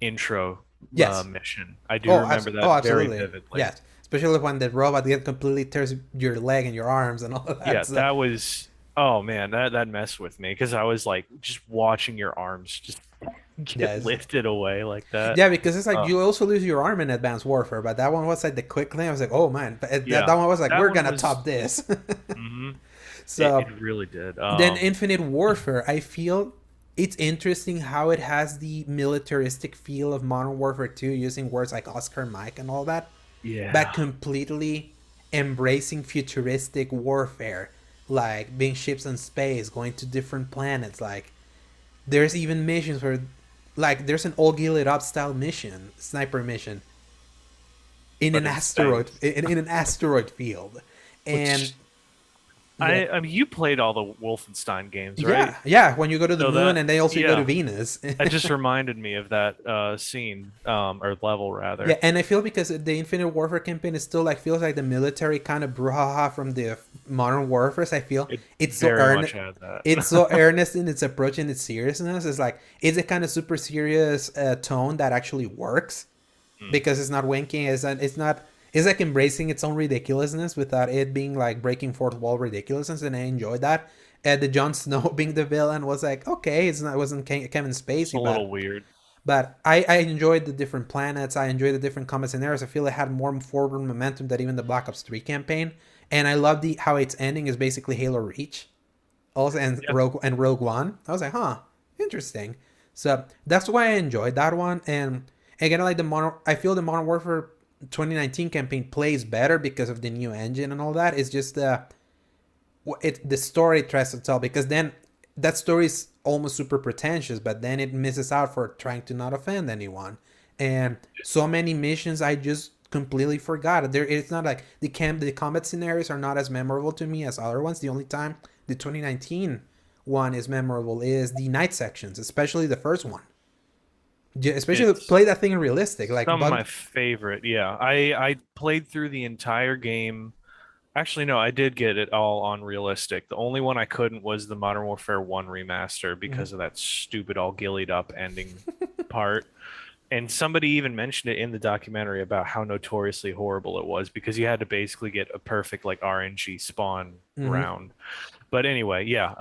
intro yes, mission. I do remember oh, that very absolutely, vividly. yes. Especially when the robot get completely tears your leg and your arms and all of that. Yeah, So, that was, oh man, that messed with me because I was like just watching your arms just get yes, lifted away like that. yeah, because it's like Uh, you also lose your arm in Advanced Warfare, but that one was like the quick thing. I was like, oh man, but that yeah, one was like, that we're one gonna was, top this. hmm So it really did. then Infinite Warfare, I feel it's interesting how it has the militaristic feel of Modern Warfare 2 using words like Oscar Mike and all that, but Yeah, completely embracing futuristic warfare, like being ships in space, going to different planets. Like there's even missions where like there's an all Gilead up style mission, sniper mission in but an in asteroid space, in an asteroid field. And which yeah, I mean, you played all the Wolfenstein games, right? yeah, when you go to the So moon that, and they also go to yeah, Venus. that just reminded me of that scene, or level Yeah, rather. and I feel because the Infinite Warfare campaign is still like feels like the military kind of brouhaha from the Modern Warfare. I feel It it's so very earnest. much had that. It's so earnest in its approach and its seriousness. It's like it's a kind of super serious tone that actually works Mm. because it's not winking. It's not. It's like embracing its own ridiculousness without it being like breaking fourth wall ridiculousness, and I enjoyed that. The Jon Snow being the villain was like okay, it wasn't Kevin It's a Spacey, little weird. but I enjoyed the different planets. I enjoyed the different combat scenarios. I feel it had more forward momentum than even the Black Ops 3 campaign. And I love the how its ending is basically Halo Reach. Also Yeah. and Rogue One. I was like, huh, interesting. So that's why I enjoyed that one. And again, like I feel the Modern Warfare 2019 campaign plays better because of the new engine and all that. It's just the story tries to tell because then that story is almost super pretentious, but then it misses out for trying to not offend anyone. and so many missions I just completely forgot. There, it's not like the combat scenarios are not as memorable to me as other ones. The only time the 2019 one is memorable is the night sections, especially the first one. Especially It's play that thing in realistic, like some of my favorite. Yeah, I played through the entire game. Actually, no, I did get it all on realistic. The only one I couldn't was the Modern Warfare 1 remaster Mhm. because of that stupid all gillied up ending part. And somebody even mentioned it in the documentary about how notoriously horrible it was because you had to basically get a perfect like RNG spawn Mhm. round. But anyway, yeah,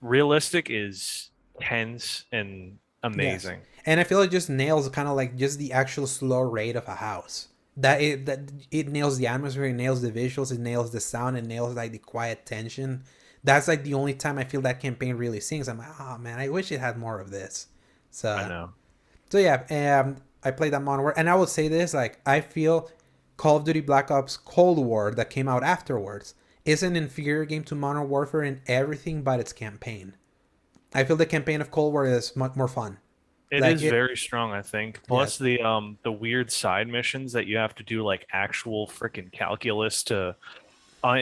realistic is tense and Yes, amazing. and I feel it just nails kind of like just the actual slow rate of a house. That it nails the atmosphere, it nails the visuals, it nails the sound, it nails like the quiet tension. That's like the only time I feel that campaign really sings. I'm like, oh man, I wish it had more of this. I So know. so yeah, I played that Modern Warfare, and I will say this: like I feel Call of Duty Black Ops Cold War that came out afterwards is an inferior game to Modern Warfare in everything but its campaign. I feel the campaign of Cold War is much more fun. It Like is it, very strong, I think. Plus yes, the weird side missions that you have to do like actual freaking calculus to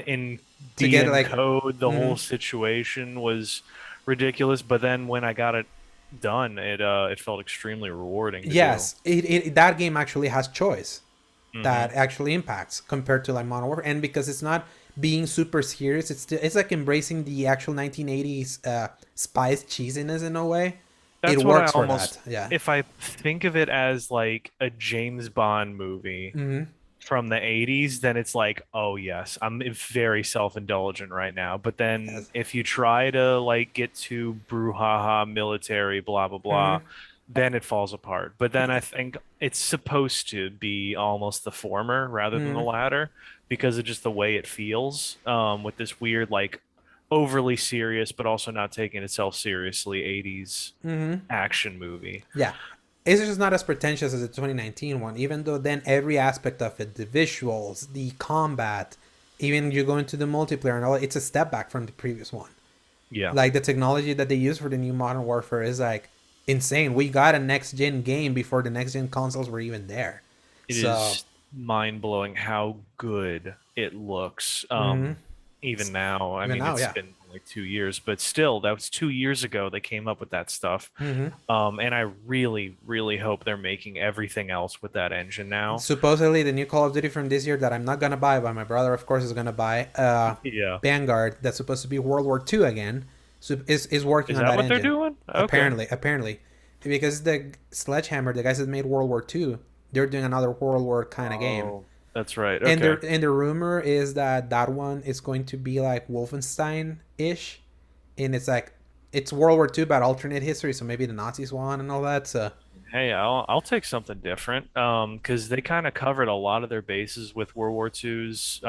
in to get like, encode the whole mhm. situation was ridiculous. But then when I got it done, it felt extremely rewarding to do. Yes, that game actually has choice Hmm. that actually impacts compared to like Modern Warfare, and because it's not being super serious, it's like embracing the actual 1980s spice cheesiness in a way. It That's what I works for almost, that. Yeah. if I think of it as like a James Bond movie Hmm. from the 80s, then it's like, oh yes, I'm very self-indulgent right now. But then Yes. if you try to like get to brouhaha military, blah blah blah, Hmm. then it falls apart. But then I think it's supposed to be almost the former rather than the Hmm. latter because of just the way it feels, with this weird like overly serious but also not taking itself seriously 80s Hmm. action movie. Yeah. It's just not as pretentious as the 2019 one, even though then every aspect of it, the visuals, the combat, even you go into the multiplayer and all, it's a step back from the previous one. Yeah, Like the technology that they use for the new Modern Warfare is like insane. We got a next gen game before the next gen consoles were even there. it So, is mind-blowing how good it looks. mm-hmm. Even now, I Even mean, now, it's yeah. been like 2 years, but still, that was 2 years ago they came up with that stuff. Mm-hmm. And I really, really hope they're making everything else with that engine now. Supposedly, the new Call of Duty from this year that I'm not gonna buy, but my brother, of course, is gonna buy, Yeah. Vanguard, that's supposed to be World War II again, so is working Is on that that what they're engine. doing? Okay. Apparently, because the Sledgehammer, the guys that made World War II, they're doing another World War kind of game. Oh, that's right. And Okay. the rumor is that that one is going to be like Wolfenstein ish, and it's like it's World War II but alternate history, so maybe the Nazis won and all that. So Hey, I'll take something different. Because they kind of covered a lot of their bases with World War II's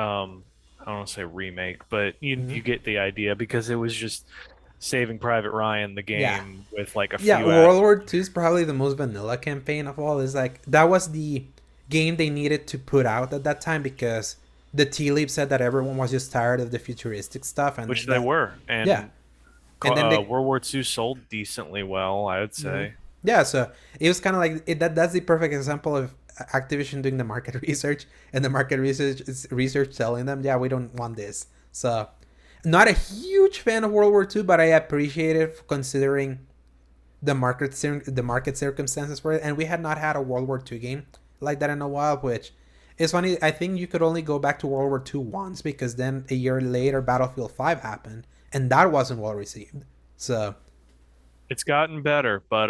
I don't want to say remake, but you mhm. get the idea because it was just Saving Private Ryan, the Yeah, game with like a yeah. few World add-ons. War II is probably the most vanilla campaign of all. Is like that was the game they needed to put out at that time because the tea leaf said that everyone was just tired of the futuristic stuff, Which and they that were, yeah, and and then they World War II sold decently well, I would mhm. say. Yeah, so it was kind of like that's the perfect example of Activision doing the market research and the market research is research telling them, yeah, we don't want this. So, not a huge fan of World War II, but I appreciate it considering the market circumstances for it. And we had not had a World War II game like that in a while, which is funny. I think you could only go back to World War II once because then a year later Battlefield 5 happened, and that wasn't well received. So It's gotten better, but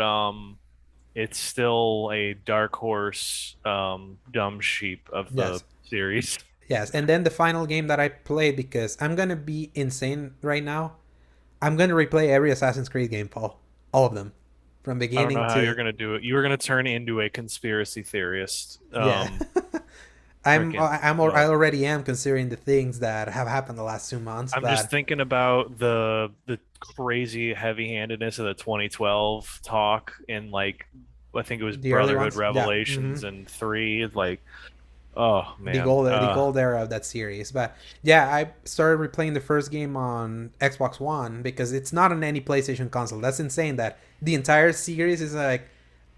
it's still a dark horse, dumb sheep of the yes. series. Yes, and then the final game that I played because I'm gonna be insane right now. I'm gonna replay every Assassin's Creed game, Paul. All of them, from I don't know beginning how to you're gonna do it. You were gonna turn into a conspiracy theorist. yeah. Freaking. I already am considering the things that have happened the last 2 months, I'm just but thinking about the crazy heavy-handedness of the 2012 talk in like I think it was the early Brotherhood ones, yeah, Revelations and 3. Like, oh man, the gold era of that series. But yeah, I started replaying the first game on Xbox One because it's not on any PlayStation console. That's insane. That the entire series is like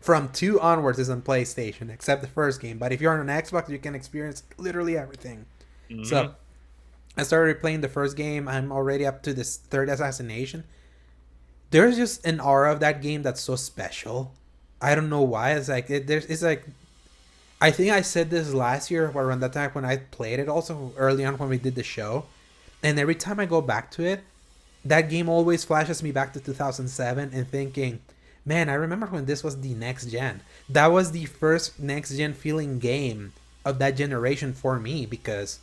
from 2 onwards is on PlayStation, except the first game. But if you're on an Xbox, you can experience literally everything. So Hmm. I started playing the first game. I'm already up to this third assassination. There's just an aura of that game that's so special. I don't know why. It's like it's like I think I said this last year or around that time when I played it. Also early on when we did the show, and every time I go back to it, that game always flashes me back to 2007 and thinking, man, I remember when this was the next gen. That was the first next gen feeling game of that generation for me because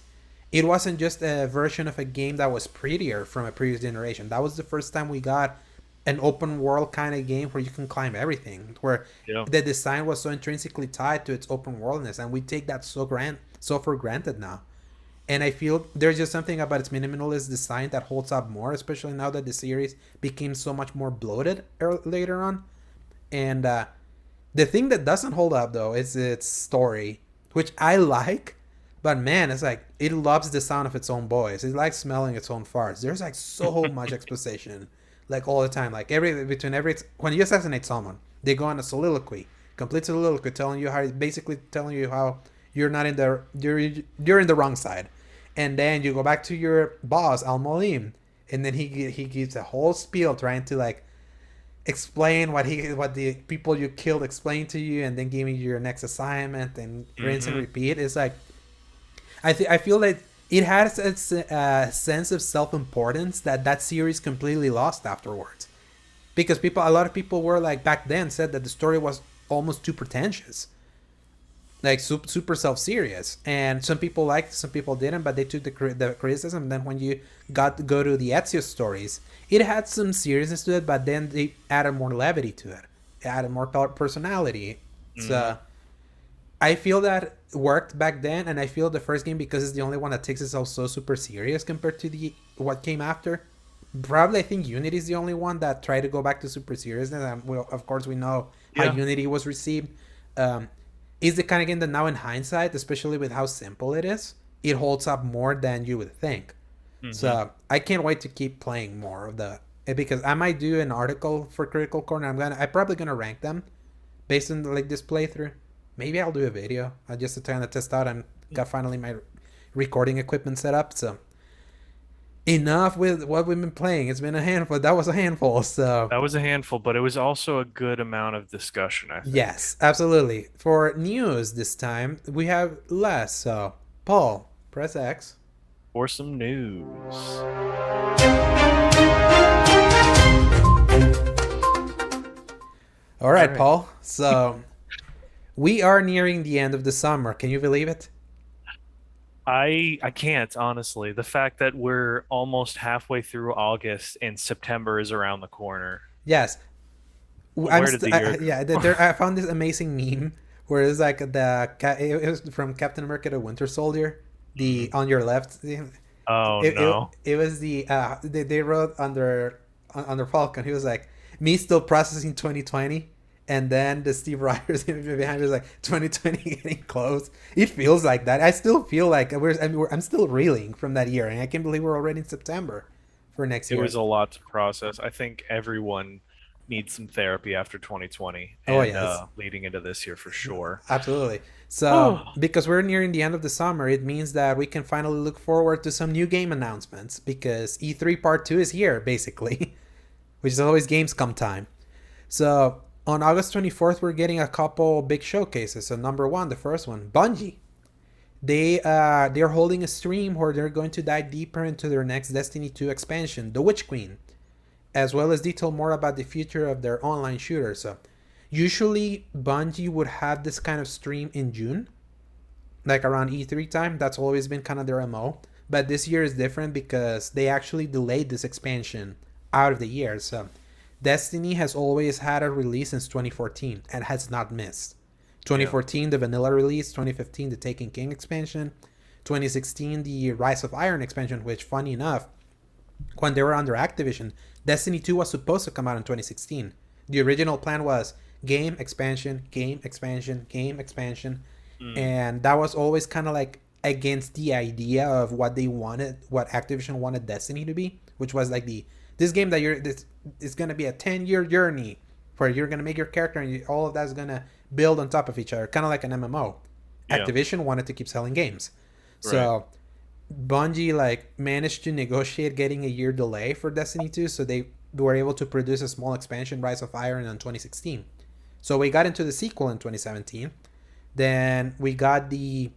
it wasn't just a version of a game that was prettier from a previous generation. That was the first time we got an open world kind of game where you can climb everything, where Yeah. the design was so intrinsically tied to its open worldness, and we take that so for granted now. And I feel there's just something about its minimalist design that holds up more, especially now that the series became so much more bloated later on. And the thing that doesn't hold up though is its story, which I like, but man, it's like it loves the sound of its own voice. It likes smelling its own farts. There's like so much exposition, like all the time. Like every when you assassinate someone, they go on a soliloquy, complete soliloquy, telling you how basically telling you how you're not in the you're in the wrong side, and then you go back to your boss Al Molim, and then he gives a whole spiel trying to like explain what the people you killed explained to you, and then giving you your next assignment and rinse and Hmm. repeat. It's like I feel that it has its sense of self importance that series completely lost afterwards because a lot of people were like back then said that the story was almost too pretentious, like super self serious, and some people liked it, some people didn't, but they took the criticism. Then when you go to the Ezio stories, it had some seriousness to it, but then they added more levity to it. It added more personality. Hmm. So I feel that worked back then, and I feel the first game because it's the only one that takes itself so super serious compared to the what came after. Probably, I think Unity is the only one that tried to go back to super seriousness, and well, of course, we know how Yeah. Unity was received. Um, is the kind of game that now, in hindsight, especially with how simple it is, it holds up more than you would think. Hmm. So I can't wait to keep playing more of the because I might do an article for Critical Corner. I'm probably gonna rank them based on like this playthrough. Maybe I'll do a video just to kind of test out. I'm got finally my recording equipment set up. So enough with what we've been playing. It's been a handful. That was a handful. So That was a handful, but it was also a good amount of discussion, I think. yes, absolutely. For news this time, we have less. So Paul, press X. For some news. All All right, right. Paul. So we are nearing the end of the summer. Can you believe it? I can't honestly. The fact that we're almost halfway through August and September is around the corner. Yes, Where did the year yeah. go? I found this amazing meme where it's like it was from Captain America: The Winter Soldier. The Mm. on your left, Oh no. it was they wrote under Falcon. He was like me still processing 2020, and then the Steve Rogers behind was like 2020 getting close. It feels like that. I still feel like I'm still reeling from that year, and I can't believe we're already in September for next It year. was a lot to process. I think everyone needs some therapy after 2020 Oh and yes. leading into this year for sure. Absolutely. So, Oh, because we're nearing the end of the summer, it means that we can finally look forward to some new game announcements because E3 Part 2 is here, basically, which is always Gamescom time. So, on August 24th, we're getting a couple big showcases. So, number one, the first one, Bungie. They're holding a stream where they're going to dive deeper into their next Destiny 2 expansion, The Witch Queen, as well as detail more about the future of their online shooter. So, usually Bungie would have this kind of stream in June, like around E3 time. That's always been kind of their MO. But this year is different because they actually delayed this expansion out of the year. So Destiny has always had a release since 2014 and has not missed. yeah. 2014, the vanilla release. 2015, the Taken King expansion. 2016, the Rise of Iron expansion, which, funny enough, when they were under Activision, Destiny 2 was supposed to come out in 2016. The original plan was game expansion, game expansion, game expansion, Mm. and that was always kind of like against the idea of what they wanted, what Activision wanted Destiny to be, which was like the this game that you're this is gonna be a 10-year journey, where you're gonna make your character and all of that's gonna build on top of each other, kind of like an MMO. Yeah. Activision wanted to keep selling games, Right. so Bungie like managed to negotiate getting a year delay for Destiny 2, so they were able to produce a small expansion, Rise of Iron, in 2016. So we got into the sequel in 2017. Then we got the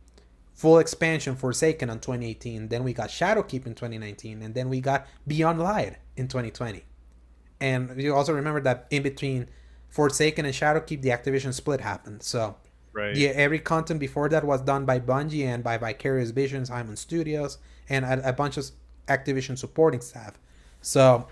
full expansion Forsaken in 2018. Then we got Shadowkeep in 2019, and then we got Beyond Light in 2020. And you also remember that in between Forsaken and Shadowkeep, the Activision split happened. So Right. the every content before that was done by Bungie and by Vicarious Visions, Hyman Studios, and a bunch of Activision supporting staff. So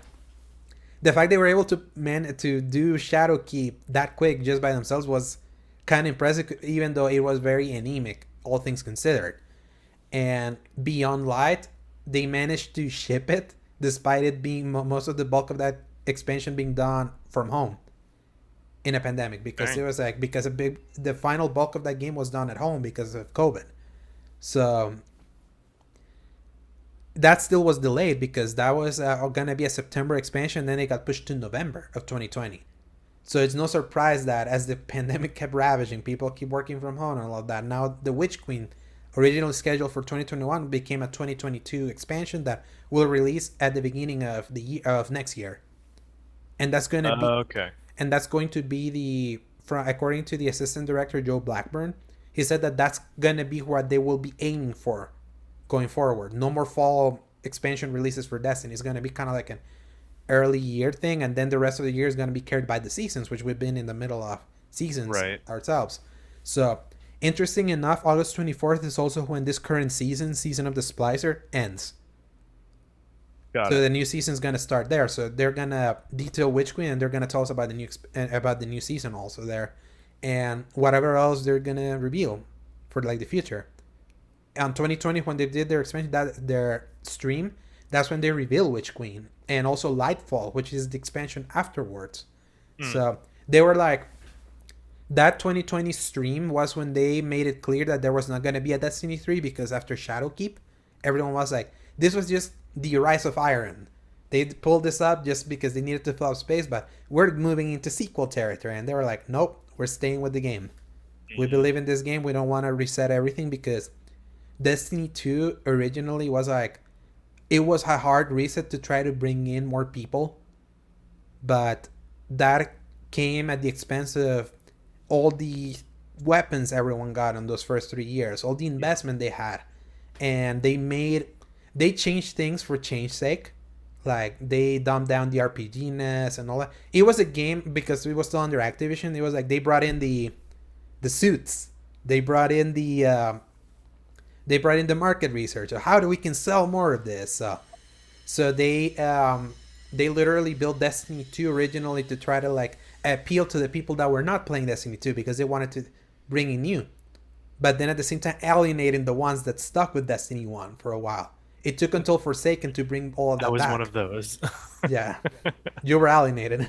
the fact they were able to do Shadowkeep that quick just by themselves was kind of impressive, even though it was very anemic, all things considered. And Beyond Light, they managed to ship it despite it being most of the bulk of that expansion being done from home in a pandemic, because it Dang. was like because the final bulk of that game was done at home because of COVID. So that still was delayed because that was gonna be a September expansion. Then it got pushed to November of 2020. So it's no surprise that as the pandemic kept ravaging, people keep working from home and all of that. Now the Witch Queen, originally scheduled for 2021, became a 2022 expansion that will release at the beginning of the year, of next year, and Okay. that's going to be the from according to the assistant director Joe Blackburn. He said that that's gonna be what they will be aiming for going forward. No more fall expansion releases for Destiny. It's gonna be kind of like an early year thing, and then the rest of the year is going to be carried by the seasons, which we've been in the middle of seasons Right. ourselves. So interesting enough, August 24th is also when this current season of the Splicer, ends. Got So it. the new season is going to start there. So they're going to detail Witch Queen, and they're going to tell us about the new season also there, and whatever else they're going to reveal for like the future. On 2020, when they did their expansion, their stream, that's when they reveal Witch Queen, and also Lightfall, which is the expansion afterwards. Hmm. So they were like, that 2020 stream was when they made it clear that there was not going to be a Destiny 3, because after Shadowkeep, everyone was like, this was just the Rise of Iron. They pulled this up just because they needed to fill up space, but we're moving into sequel territory. And they were like, nope, we're staying with the game. We Hmm. believe in this game. We don't want to reset everything, because Destiny 2 originally was like, it was a hard reset to try to bring in more people, but that came at the expense of all the weapons everyone got in those first 3 years, all the Yeah. investment they had, and they changed things for change sake. Like they dumbed down the RPG-ness and all that. It was a game because it was still under Activision. It was like they brought in the suits, they brought in the market research. How do we can sell more of this? So they literally built Destiny 2 originally to try to like appeal to the people that were not playing Destiny 2, because they wanted to bring in new, but then at the same time alienating the ones that stuck with Destiny 1 for a while. It took until Forsaken to bring all of I that was one back. of those. Yeah, you were alienated.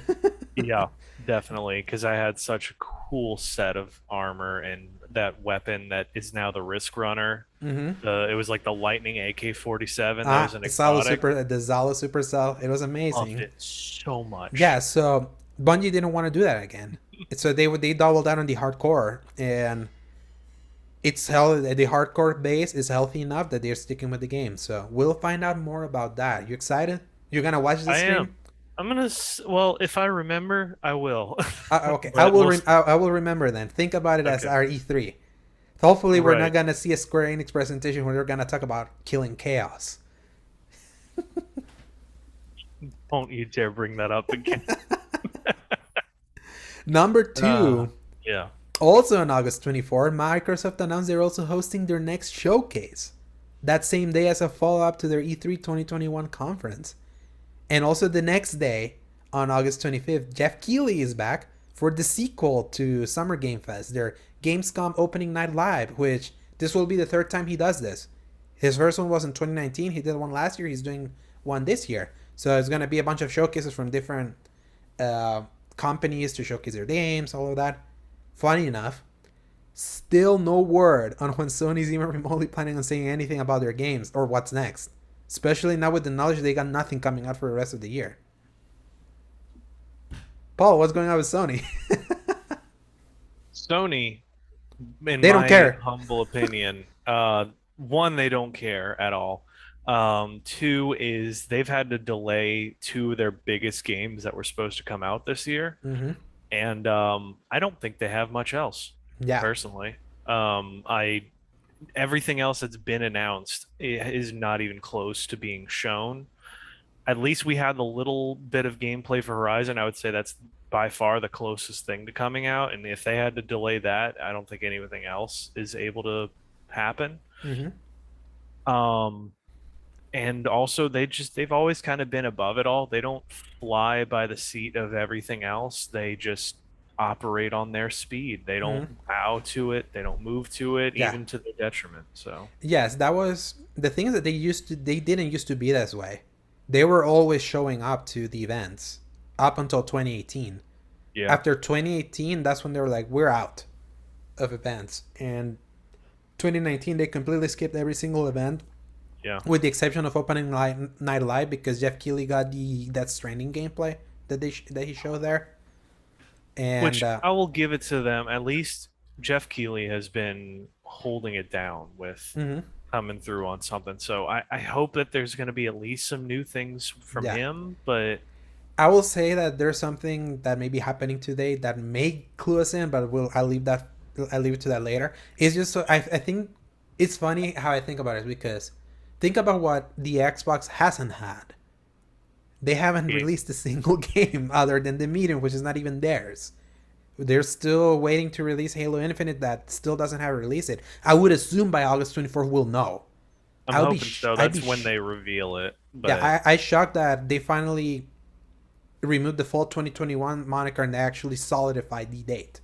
Yeah, definitely. Because I had such a cool set of armor and that weapon that is now the Risk Runner. Mm-hmm. It was like the Lightning AK-47. That was an exotic. The Zala Supercell. It was Loved amazing. it so Yeah, much. so Bungie didn't want to do that again. So they doubled down on the hardcore, and the hardcore base is healthy enough that they're sticking with the game. So we'll find out more about that. You excited? You're gonna watch the I stream? am. Well, if I remember, I will. Okay, But I will remember then. Think about it as okay. our E3. Hopefully, we're not Right. gonna see a Square Enix presentation where they're gonna talk about killing chaos. Don't you dare bring that up again. Number Uh, two, yeah. also on August 24th, Microsoft announced they're also hosting their next showcase that same day as a follow up to their E3 2021 conference. And also the next day, on August 25th, Geoff Keighley is back for the sequel to Summer Game Fest, their Gamescom opening night live, which this will be the third time he does this. His first one was in 2019. He did one last year. He's doing one this year. So it's going to be a bunch of showcases from different uh, companies to showcase their games, all of that. Funny enough, still no word on when Sony's even remotely planning on saying anything about their games or what's next. Especially now with the knowledge they got nothing coming out for the rest of the year. Paul, what's going on with Sony? Sony, in They don't my care. humble opinion, one, they don't care at all. Two is they've had to delay two of their biggest games that were supposed to come out this year, Hmm. and I don't think they have much else, Yeah. personally. I Everything else that's been announced is not even close to being shown. At least we had the little bit of gameplay for Horizon. I would say that's by far the closest thing to coming out. And if they had to delay that, I don't think anything else is able to happen. Hmm. Um, and also they've always kind of been above it all. They don't fly by the seat of everything else. They just operate on their speed. They Hmm. don't bow to it. They don't move to it, Yeah. even to their detriment. So, Yes, that was the thing is that they didn't used to be this way. They were always showing up to the events up until 2018. yeah, After 2018, that's when they were like, we're out of events. And 2019, they completely skipped every single event, yeah. with the exception of opening night live because Geoff Keighley got the Death Stranding gameplay that he showed there. And Which I will give it to them. At least Geoff Keighley has been holding it down with mhm, coming through on something. So I hope that there's going to be at least some new things from yeah, him. But I will say that there's something that may be happening today that may clue us in, but I'll leave it to that later. It's just so I think it's funny how I think about it because think about what the Xbox hasn't had. They haven't games. released a single game other than the Medium, which is not even theirs. They're still waiting to release Halo Infinite that still doesn't have released it. I would assume by August 24th we'll know. I'm hoping so. I'd be That's when they reveal it. But yeah, I shocked that they finally removed the fall 2021 moniker and they actually solidified the date.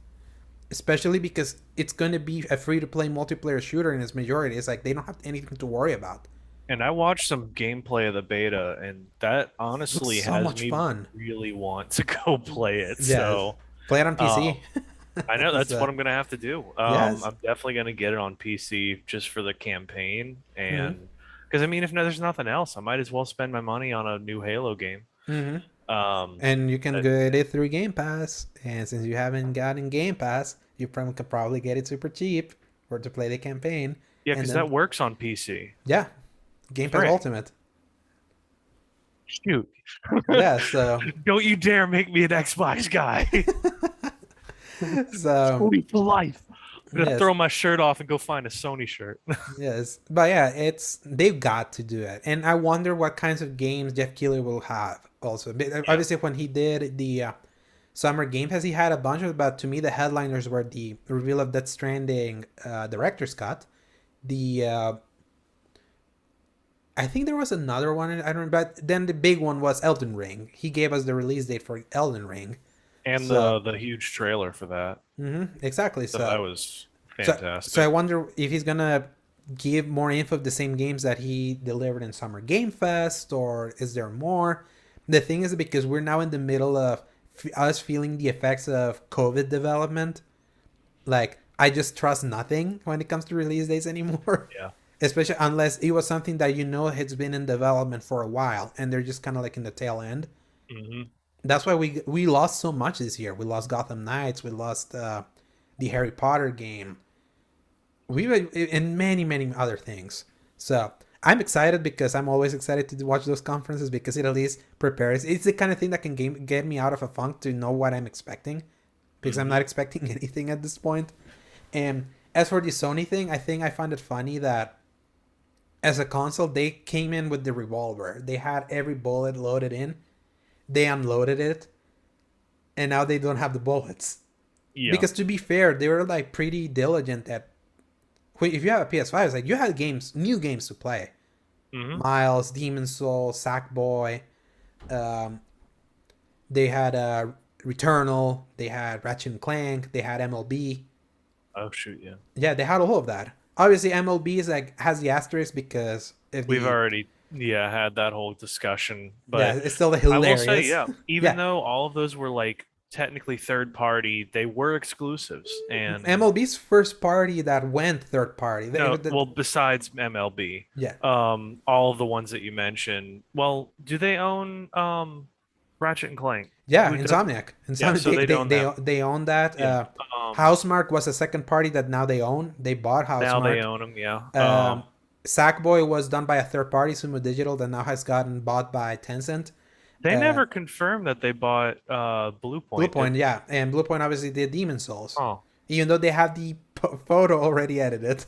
Especially because it's going to be a free to play multiplayer shooter in its majority. It's like they don't have anything to worry about. and I watched some gameplay of the beta, and that It looks honestly so has much me fun. really want to go play it. Yes. So, Play it on um, PC. I know that's what So, I'm gonna have to do. yes. I'm definitely gonna get it on PC just for the campaign, Mm-hmm. and because I mean, if no, there's nothing else, I might as well spend my money on a new Halo game. Mm-hmm. Um, And you can but, get it through Game Pass. And since you haven't gotten Game Pass, you probably could probably get it super cheap or to play the campaign. yeah, And because then, that works on PC. yeah, Game Pass Frick, Ultimate. shoot! Yeah, so Don't you dare make me an Xbox guy. so Sony for life. I'm gonna yes, throw my shirt off and go find a Sony shirt. yes, but yeah, it's they've got to do it, and I wonder what kinds of games Jeff Keighley will have. Also, Yeah. obviously, when he did the Summer Game Pass, he had a bunch of. But to me, the headliners were the reveal of Death Stranding director's cut, the I think there was another one. I don't. But then the big one was Elden Ring. He gave us the release date for Elden Ring. And So the huge trailer for that. exactly. So that was So I fantastic. wonder if he's gonna give more info of the same games that he delivered in Summer Game Fest, or is there more? The thing is because we're now in the middle of us feeling the effects of COVID development. Like I just trust nothing when it comes to release dates anymore. Yeah. Especially unless it was something that you know has been in development for a while and they're just kind of like in the tail end. Hmm. That's why we lost so much this year. We lost Gotham Knights. We lost the Harry Potter game. We and many other things. So I'm excited because I'm always excited to watch those conferences because it at least prepares. It's the kind of thing that can get me out of a funk to know what I'm expecting because I'm Hmm. not expecting anything at this point. And as for the Sony thing, I think I find it funny that as a console they came in with the revolver. They had every bullet loaded in. They unloaded it, and now they don't have the bullets. Yeah. Because to be fair, they were like pretty diligent at. If you have a PS5, it's like you had new games to play. Hmm. Miles, Demon Soul, Sackboy. Um, they had Returnal. They had Ratchet and Clank. They had MLB. Oh shoot, yeah. Yeah, they had all of that. Obviously, MLB is like has the asterisk because if We've the already, yeah, had that whole discussion. yeah, But it's still I will say, hilarious. yeah, even Yeah, though all of those were like technically third party, they were exclusives. And MLB's first party that went third party. no, well, besides MLB, Yeah, all of the ones that you mentioned, well, do they own Ratchet and Clank. Yeah, Who does? Insomniac. Yeah, Insomniac. so they own them. They own that. Yeah. Um, Housemark was a second party that now they own. They bought Now they Housemark. own them. Yeah. Um, Sackboy was done by a third party, Sumo Digital, that now has gotten bought by Tencent. They Uh, never confirmed that they bought Blue Point, did Bluepoint, they? yeah, and Bluepoint obviously did Demon Souls, Oh, even though they have the photo already edited.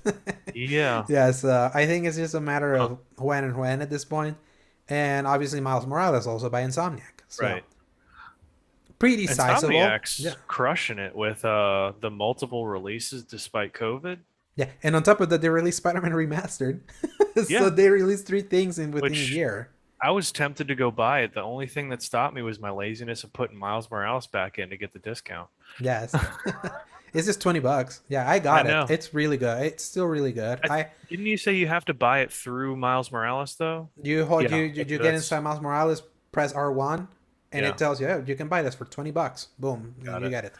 yeah. Yes, I think it's just a matter Huh. of when and when at this point, and obviously Miles Morales also by Insomniac, so Right. pretty sizable. Yeah, Insomniac's crushing it with the multiple releases despite COVID. yeah, and on top of that, they released Spider-Man Remastered, so Yeah, they released three things in within a which year. I was tempted to go buy it. The only thing that stopped me was my laziness of putting Miles Morales back in to get the discount. Yes, it's just $20. Yeah, I I got it. know. It's really good. It's still really good. I, didn't you say you have to buy it through Miles Morales though? You hold Yeah, you get that's inside Miles Morales, press R1, and it yeah, tells you, oh, you can buy this for $20. Boom, got you it. get it.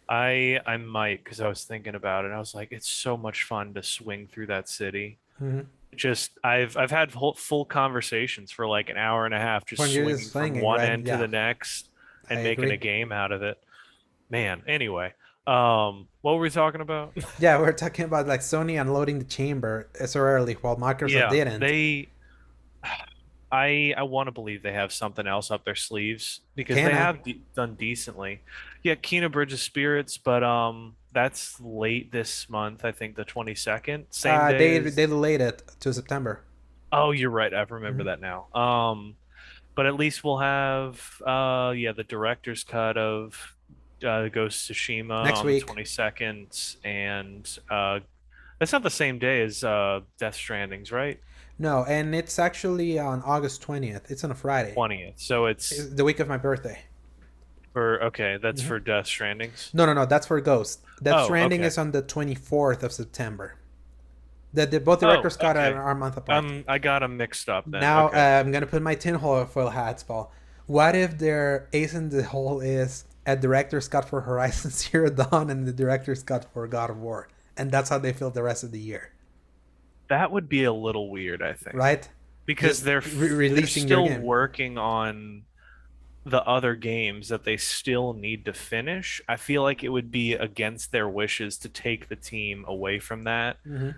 I might because I was thinking about it. I was like, it's so much fun to swing through that city. Mm-hmm. Just I've had full conversations for like an hour and a half, just When you're just swinging from swinging, one right? end to Yeah, the next I and making a agree. game out of it. Man, anyway, what were we talking about? Yeah, we're talking about like Sony unloading the chamber so early while Microsoft Yeah, didn't. I want to believe they have something else up their sleeves because they Canna. have done decently. Yeah, Kena Bridge of Spirits, but that's late this month, I think the 22nd, same day as. They delayed it to September. Oh, you're right. I remember Hmm. that now. But at least we'll have yeah, the director's cut of Ghost of Tsushima Next on the week. 22nd, and that's not the same day as Death Stranding's, right? No, and it's actually on August 20th. It's on a Friday. 20th. So it's It's the week of my birthday. for okay, that's Hmm. for Death Stranding's. No, no, no. That's for Ghost. Death Oh, Stranding okay. is on the 24th of September. The both Oh, directors cut okay. are a month apart. I got them mixed up then. Now Okay. I'm gonna put my tinfoil foil hats, Paul. What if their ace in the hole is a director's cut for Horizon Zero Dawn and the director's cut for God of War, and that's how they fill the rest of the year, That would be a little weird, I think, right? because Just they're releasing your still game. working on the other games that they still need to finish. I feel like it would be against their wishes to take the team away from that Hmm.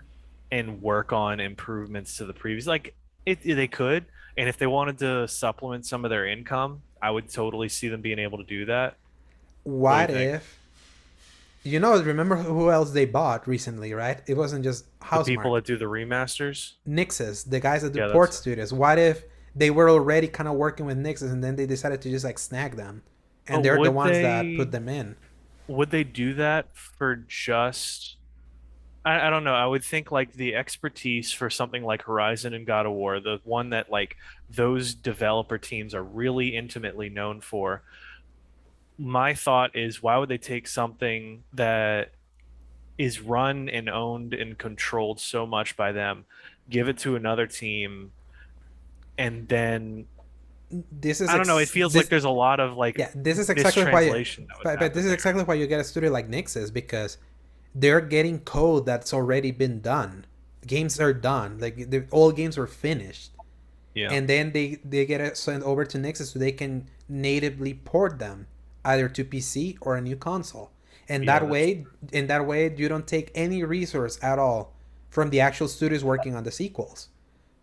and work on improvements to the previous. Like they could, and if they wanted to supplement some of their income, I would totally see them being able to do that. What do you What think? if remember who else they bought recently, right? It wasn't just The people Housemark. that do the remasters? Nixes, the guys that do Yeah, port that's studios. What if they were already kind of working with Nixes and then they decided to just like snag them, but and they're the ones that put them in? would they do that for just I don't know. I would think like the expertise for something like Horizon and God of War, the one that like those developer teams are really intimately known for. My thought is, why would they take something that is run and owned and controlled so much by them, give it to another team, and then This is I don't know. It feels like this there's a lot of like Yeah, this is exactly why. mistranslation that would But happen this is there. exactly why you get a studio like Nix's, because they're getting code that's already been done. Games are done. Like all games are finished, Yeah, and then they get it sent over to Nix's so they can natively port them either to PC or a new console. And yeah, that that's way, in that way, you don't take any resource at all from the actual studios working on the sequels.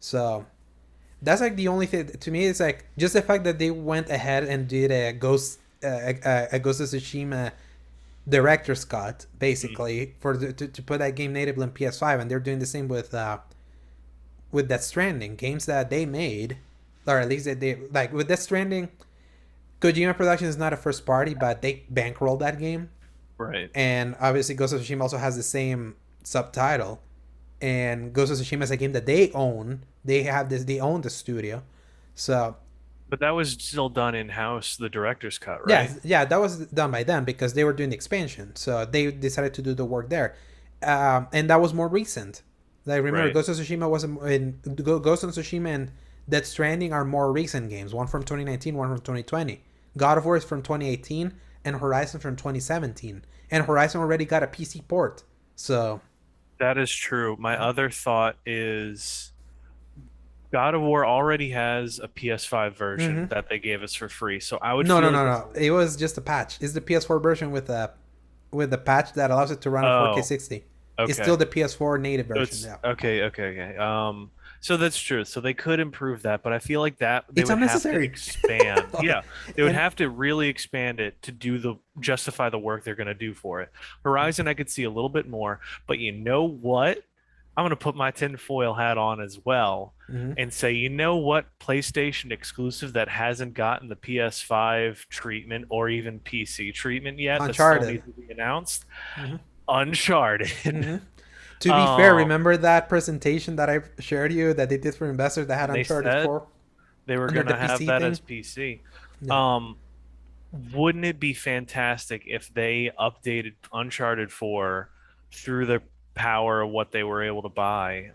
So that's like the only thing to me. It's like just the fact that they went ahead and did a Ghost of Tsushima director's cut, mm, basically for to put that game natively on PS5, and they're doing the same with Death Stranding games that they made, or at least that they like with Death Stranding. Kojima Productions is not a first party, but they bankrolled that game, right. and obviously Ghost of Tsushima also has the same subtitle, and Ghost of Tsushima is a game that they own. They have this. They own the studio, so But that was still done in house, the director's cut, yeah, right? yeah, that was done by them because they were doing the expansion. So they decided to do the work there, and that was more recent. Like remember, Right. Ghost of Tsushima was in Ghost of Tsushima and Death Stranding are more recent games. One from 2019, one from 2020. God of War is from 2018, and Horizon from 2017. And Horizon already got a PC port. So That is true. My other thought is God of War already has a PS5 version Hmm. that they gave us for free, so I would No, no, feel no, like it's no. It was just a patch. It's the PS4 version with the patch that allows it to run at 4K oh, 60. It's still okay. the PS4 native So version. it's Yeah, okay, okay, okay. So that's true. So they could improve that, but I feel like that they it's would have to unnecessary. expand. Yeah, they would And have to really expand it to do the justify the work they're going to do for it. Horizon, I could see a little bit more, but you know what? I'm going to put my tinfoil hat on as well mhm. and say, you know what? PlayStation exclusive that hasn't gotten the PS5 treatment or even PC treatment yet that still Uncharted. needs to be announced. Hmm. Uncharted. Hmm. To be fair, Um, remember that presentation that I shared you that they did for investors that had and they Uncharted said 4 they were under going the to have PC that thing? as PC. Yeah. Um, wouldn't it be fantastic if they updated Uncharted 4 through the power of what they were able to buy?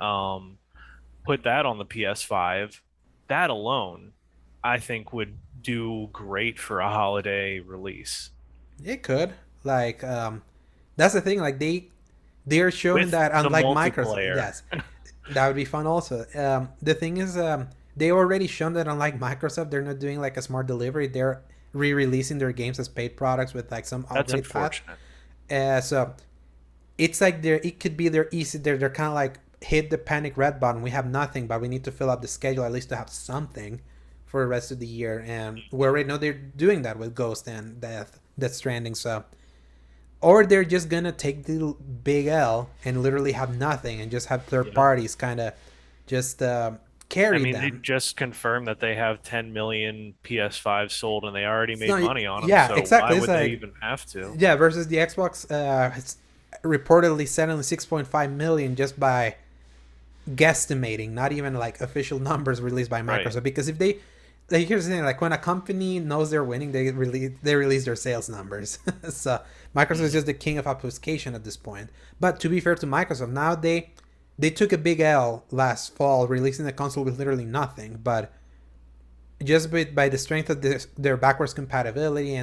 Put that on the PS5. That alone, I think, would do great for a holiday release It could. Like, that's the thing. Like, they're showing with that the unlike Microsoft, multiplayer. yes, that would be fun also. The thing is, they already shown that unlike Microsoft, they're not doing like a smart delivery. They're re-releasing their games as paid products with like some That's upgrade path. unfortunate. So it's like it could be their easy. They're kind of like hit the panic red button. We have nothing, but we need to fill up the schedule at least to have something for the rest of the year. And we already know they're doing that with Ghost and Death Stranding. So or they're just gonna take the big L and literally have nothing and just have third Yeah. parties kind of just I carry mean, they them. just confirmed that they have 10 million PS5 sold and they already It's made not, money on them, yeah, so why exactly. It's would they like even have to? yeah, versus the Xbox, it's reportedly selling 6.5 million just by guesstimating, not even like official numbers released by Right. Microsoft. Because if they, like, here's the thing, like when a company knows they're winning, they release their sales numbers. So Microsoft is Mhm. just the king of obfuscation at this point. But to be fair to Microsoft, now they took a big L last fall, releasing the console with literally nothing. But just by the strength of their backwards compatibility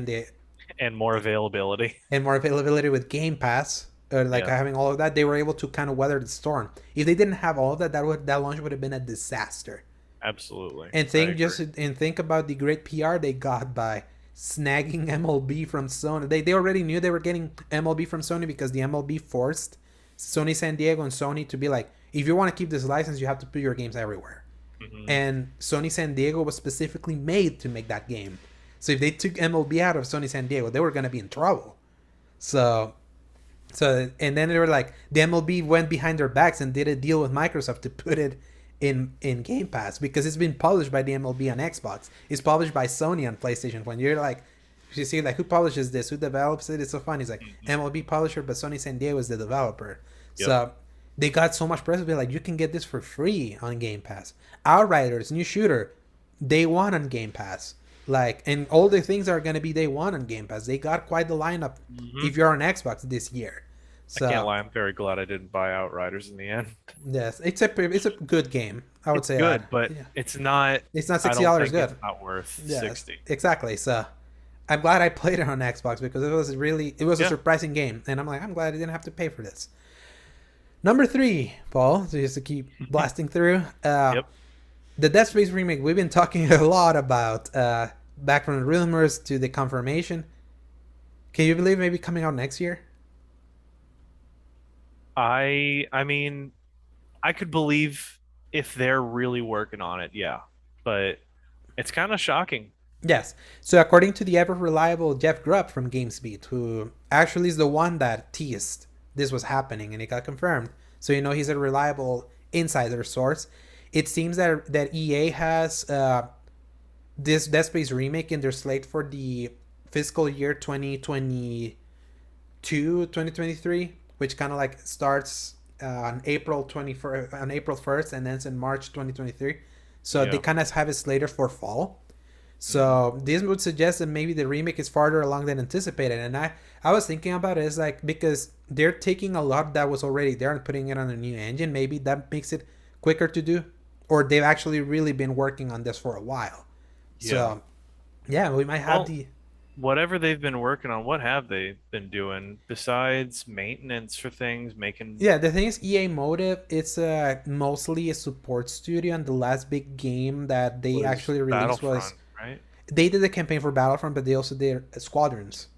And more availability. and more availability with Game Pass, or like Yeah, having all of that, they were able to kind of weather the storm. If they didn't have all of that, that launch would have been a disaster. absolutely. And I think agree. just and think about the great PR they got by snagging MLB from Sony. They already knew they were getting MLB from Sony because the MLB forced Sony San Diego and Sony to be like, if you want to keep this license, you have to put your games everywhere. Hmm. And Sony San Diego was specifically made to make that game. So if they took MLB out of Sony San Diego, they were gonna be in trouble. So and then they were like the MLB went behind their backs and did a deal with Microsoft to put it in Game Pass because it's been published by the MLB on Xbox. It's published by Sony on PlayStation. When you're like, you see like who publishes this, who develops it, it's so fun. It's like Hmm. MLB publisher, but Sony San Diego is the developer. Yep. So they got so much press to be like, you can get this for free on Game Pass. Outriders, new shooter, day one on Game Pass. Like, and all the things are gonna be day one on Game Pass. They got quite the lineup Hmm. if you're on Xbox this year. I can't So lie. I'm very glad I didn't buy Outriders in the end. yes, it's a good game. I would It's say that. good, but Yeah, it's not. it's not I sixty don't dollars think it's good. not worth Yes, 60. exactly. So I'm glad I played it on Xbox because it was a Yeah. surprising game, and I'm like I'm glad I didn't have to pay for this. Number three, Paul. So just to keep blasting through, Yep. the Dead Space remake. We've been talking a lot about back from the rumors to the confirmation. Can you believe maybe coming out next year? I mean, I could believe if they're really working on it, yeah. But it's kind of shocking. Yes. So according to the ever reliable Jeff Grubb from GamesBeat, who actually is the one that teased this was happening and it got confirmed, so you know he's a reliable insider source. It seems that EA has this Dead Space remake in their slate for the fiscal year 2022 2023, which kind of like starts on April 1st and ends in March 2023. So they Yeah. kind of have it slated for fall. Hmm. So this would suggest that maybe the remake is farther along than anticipated. And I was thinking about it, it's like because they're taking a lot that was already there and putting it on a new engine, maybe that makes it quicker to do. Or they've actually really been working on this for a while. Yeah. So yeah, we might have Well, the whatever they've been working on, what have they been doing besides maintenance for things, making Yeah, the thing is, EA Motive, it's mostly a support studio, and the last big game that they was actually released was Battlefront, right? they did the campaign for Battlefront, but they also did Squadrons.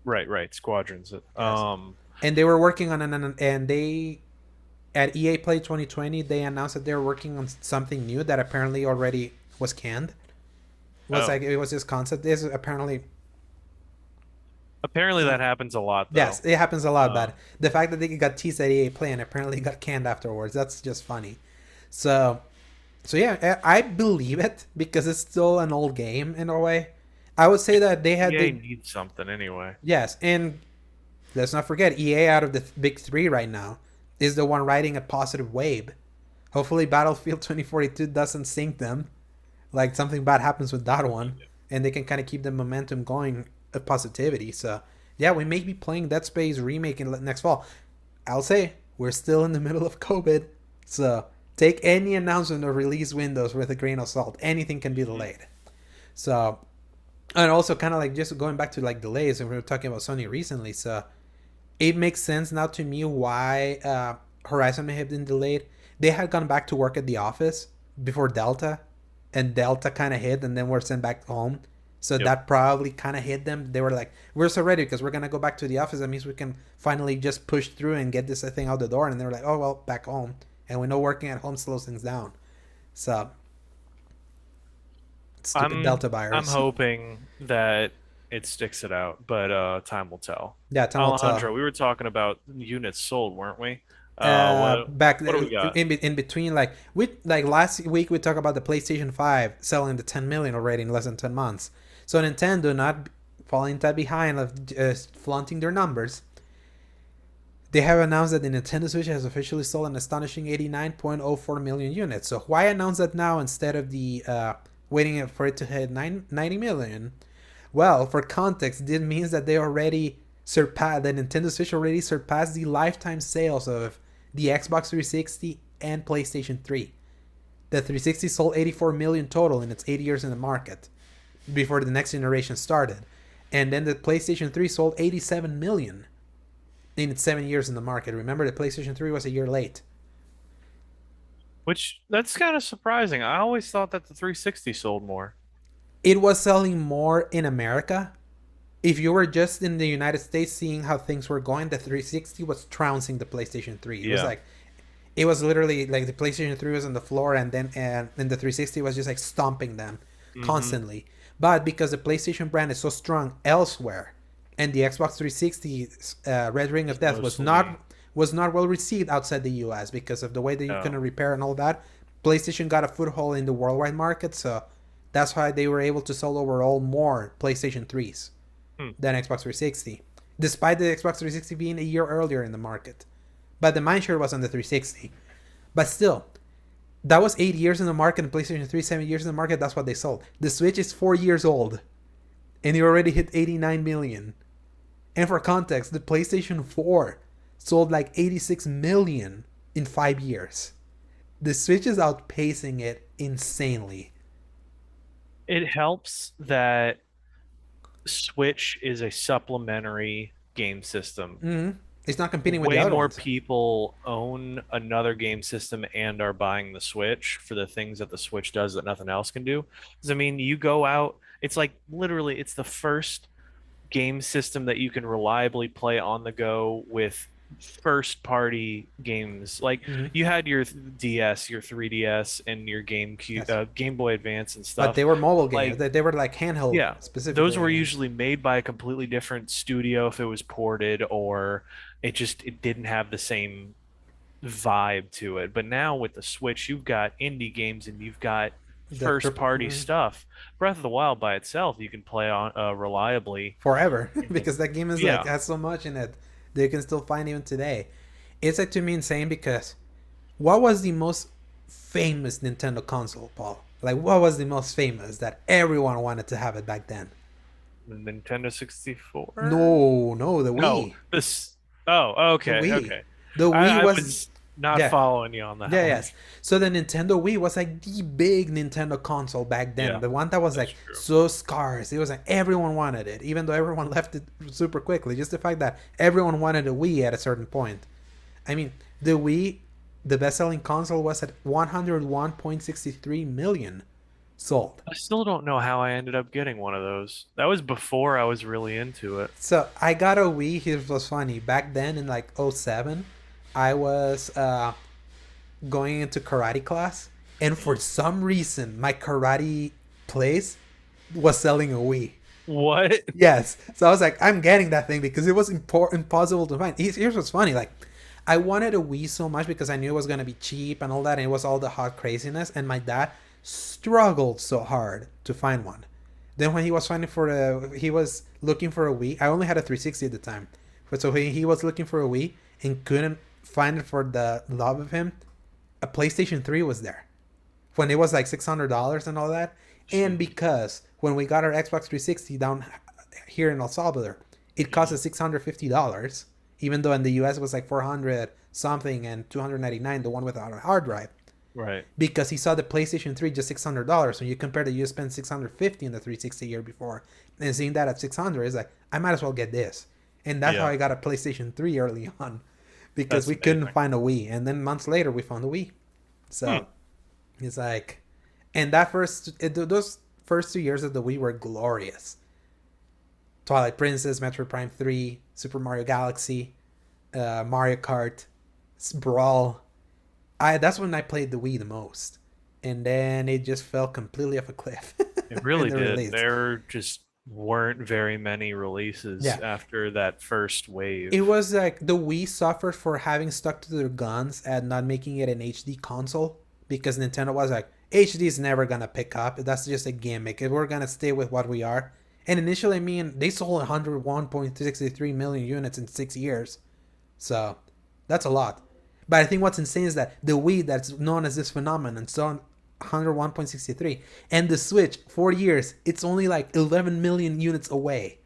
Right, right. Squadrons. Yes, and they were working on and they at EA Play 2020 they announced that they were working on something new that apparently already was canned. Was Oh, like it was this concept. This apparently apparently that happens a lot yes, though. it happens a lot, but Um, the fact that they got teased at EA Play and apparently got canned afterwards, that's just funny. So yeah, I believe it because it's still an old game in a way. I would say that they had EA the needs something anyway. yes, and let's not forget EA out of the big three right now is the one riding a positive wave. Hopefully, Battlefield 2042 doesn't sink them. Like something bad happens with that one, and they can kind of keep the momentum going of positivity. So yeah, we may be playing Dead Space remake in next fall. I'll say we're still in the middle of COVID, so take any announcement of release windows with a grain of salt. Anything can be Mhm. delayed. So and also kind of like just going back to like delays, and we were talking about Sony recently. So it makes sense now to me why Horizon may have been delayed. They had gone back to work at the office before Delta, and Delta kind of hit, and then were sent back home. So Yep. that probably kind of hit them. They were like, "We're so ready because we're gonna go back to the office. That means we can finally just push through and get this thing out the door." And they were like, "Oh well, back home." And we know working at home slows things down. So stupid I'm Delta I'm virus. hoping that it sticks it out, but time will tell. Yeah, time will tell. Alejandro, we were talking about units sold, weren't we? Back What do we got? in between, like we like last week we talked about the PlayStation 5 selling the 10 million already in less than 10 months. So Nintendo not falling that behind of just flaunting their numbers. They have announced that the Nintendo Switch has officially sold an astonishing 89.04 million units. So why announce that now instead of the waiting for it to hit 90 million? Well, for context, this means that they already surpassed the Nintendo Switch already surpassed the lifetime sales of the Xbox 360 and PlayStation 3. The 360 sold 84 million total in its 8 years in the market before the next generation started. And then the PlayStation 3 sold 87 million in its 7 years in the market. Remember, the PlayStation 3 was a year late. Which that's kind of surprising. I always thought that the 360 sold more. It was selling more in America. If you were just in the United States seeing how things were going, the 360 was trouncing the PlayStation 3. It was Yeah. like it was literally like the PlayStation 3 was on the floor, and the 360 was just like stomping them Hmm. constantly. But because the PlayStation brand is so strong elsewhere, and the Xbox 360 Red Ring of It's Death mostly was not well received outside the US because of the way that you couldn't no. repair and all that. PlayStation got a foothold in the worldwide market, so that's why they were able to sell overall more PlayStation 3s Hmm. than Xbox 360, despite the Xbox 360 being a year earlier in the market. But the mindshare was on the 360. But still, that was 8 years in the market, and PlayStation 3, 7 years in the market, that's what they sold. The Switch is 4 years old, and it already hit 89 million. And for context, the PlayStation 4 sold like 86 million in 5 years. The Switch is outpacing it insanely. It helps that Switch is a supplementary game system. Mm-hmm. It's not competing with the Way other more ones. people own another game system and are buying the Switch for the things that the Switch does that nothing else can do. Because I mean, you go out, it's like literally, it's the first game system that you can reliably play on the go with first party games. Like Mm-hmm. you had your DS, your 3DS, and your GameCube, Yes. Game Boy Advance and But stuff. they were mobile But games. like, They were like handheld yeah, those specifically were games. usually made by a completely different studio if it was ported or it didn't have the same vibe to it. But now with the Switch, you've got indie games and you've got The first triple party stuff. Breath of the Wild by itself, you can play on reliably. forever because that game is like Yeah. has so much in it that you can still find even today. It's like to me insane because what was the most famous Nintendo console, Paul? Like what was the most famous that everyone wanted to have it back then? The Nintendo 64? No, no, the No, Wii. this. Oh, The okay, Wii. okay. The Wii I was was. not Yeah. following you on that Yeah, one. yes. So the Nintendo Wii was like the big Nintendo console back then. Yeah, The one that was that's like true. so scarce. It was like everyone wanted it, even though everyone left it super quickly. Just the fact that everyone wanted a Wii at a certain point. I mean, the Wii, the best-selling console was at 101.63 million sold. I still don't know how I ended up getting one of those. That was before I was really into it. So I got a Wii. It was funny back then in like '07. I was going into karate class, and for some reason, my karate place was selling a Wii. What? Yes, so I was like, I'm getting that thing because it was impossible to find. Here's what's funny: like, I wanted a Wii so much because I knew it was gonna be cheap and all that, and it was all the hot craziness. And my dad struggled so hard to find one. Then when he was he was looking for a Wii. I only had a 360 at the time, but so he was looking for a Wii and couldn't find it for the love of him. A PlayStation 3 was there when it was like $600 and all that. And Jeez. because when we got our Xbox 360 down here in El Salvador, it cost us $650, even though in the US it was like 400 something and 299 the one without a hard drive. Right. Because he saw the PlayStation 3 just $600. When you compare that you spent 650 in the 360 year before, and seeing that at 600 is like, I might as well get this. And that's how Yeah. I got a PlayStation 3 early on, because That's we couldn't amazing. find a Wii. And then months later we found a Wii. Hmm. So it's like, and that those first 2 years of the Wii were glorious. Twilight Princess, Metroid Prime 3, Super Mario Galaxy, Mario Kart, Brawl. That's when I played the Wii the most, and then it just fell completely off a cliff It in really the did. release. There just weren't very many releases Yeah, after that first it wave. was like the Wii suffered for having stuck to their guns and not making it an HD console, because Nintendo was like, HD is never gonna pick up. That's just a gimmick. We're gonna stay with what we are. And initially, I mean, they sold 101.63 million units in 6 years, so that's a lot. But I think what's insane is that the Wii, that's known as this phenomenon, so 101.63, and the Switch, 4 years, it's only like 11 million units away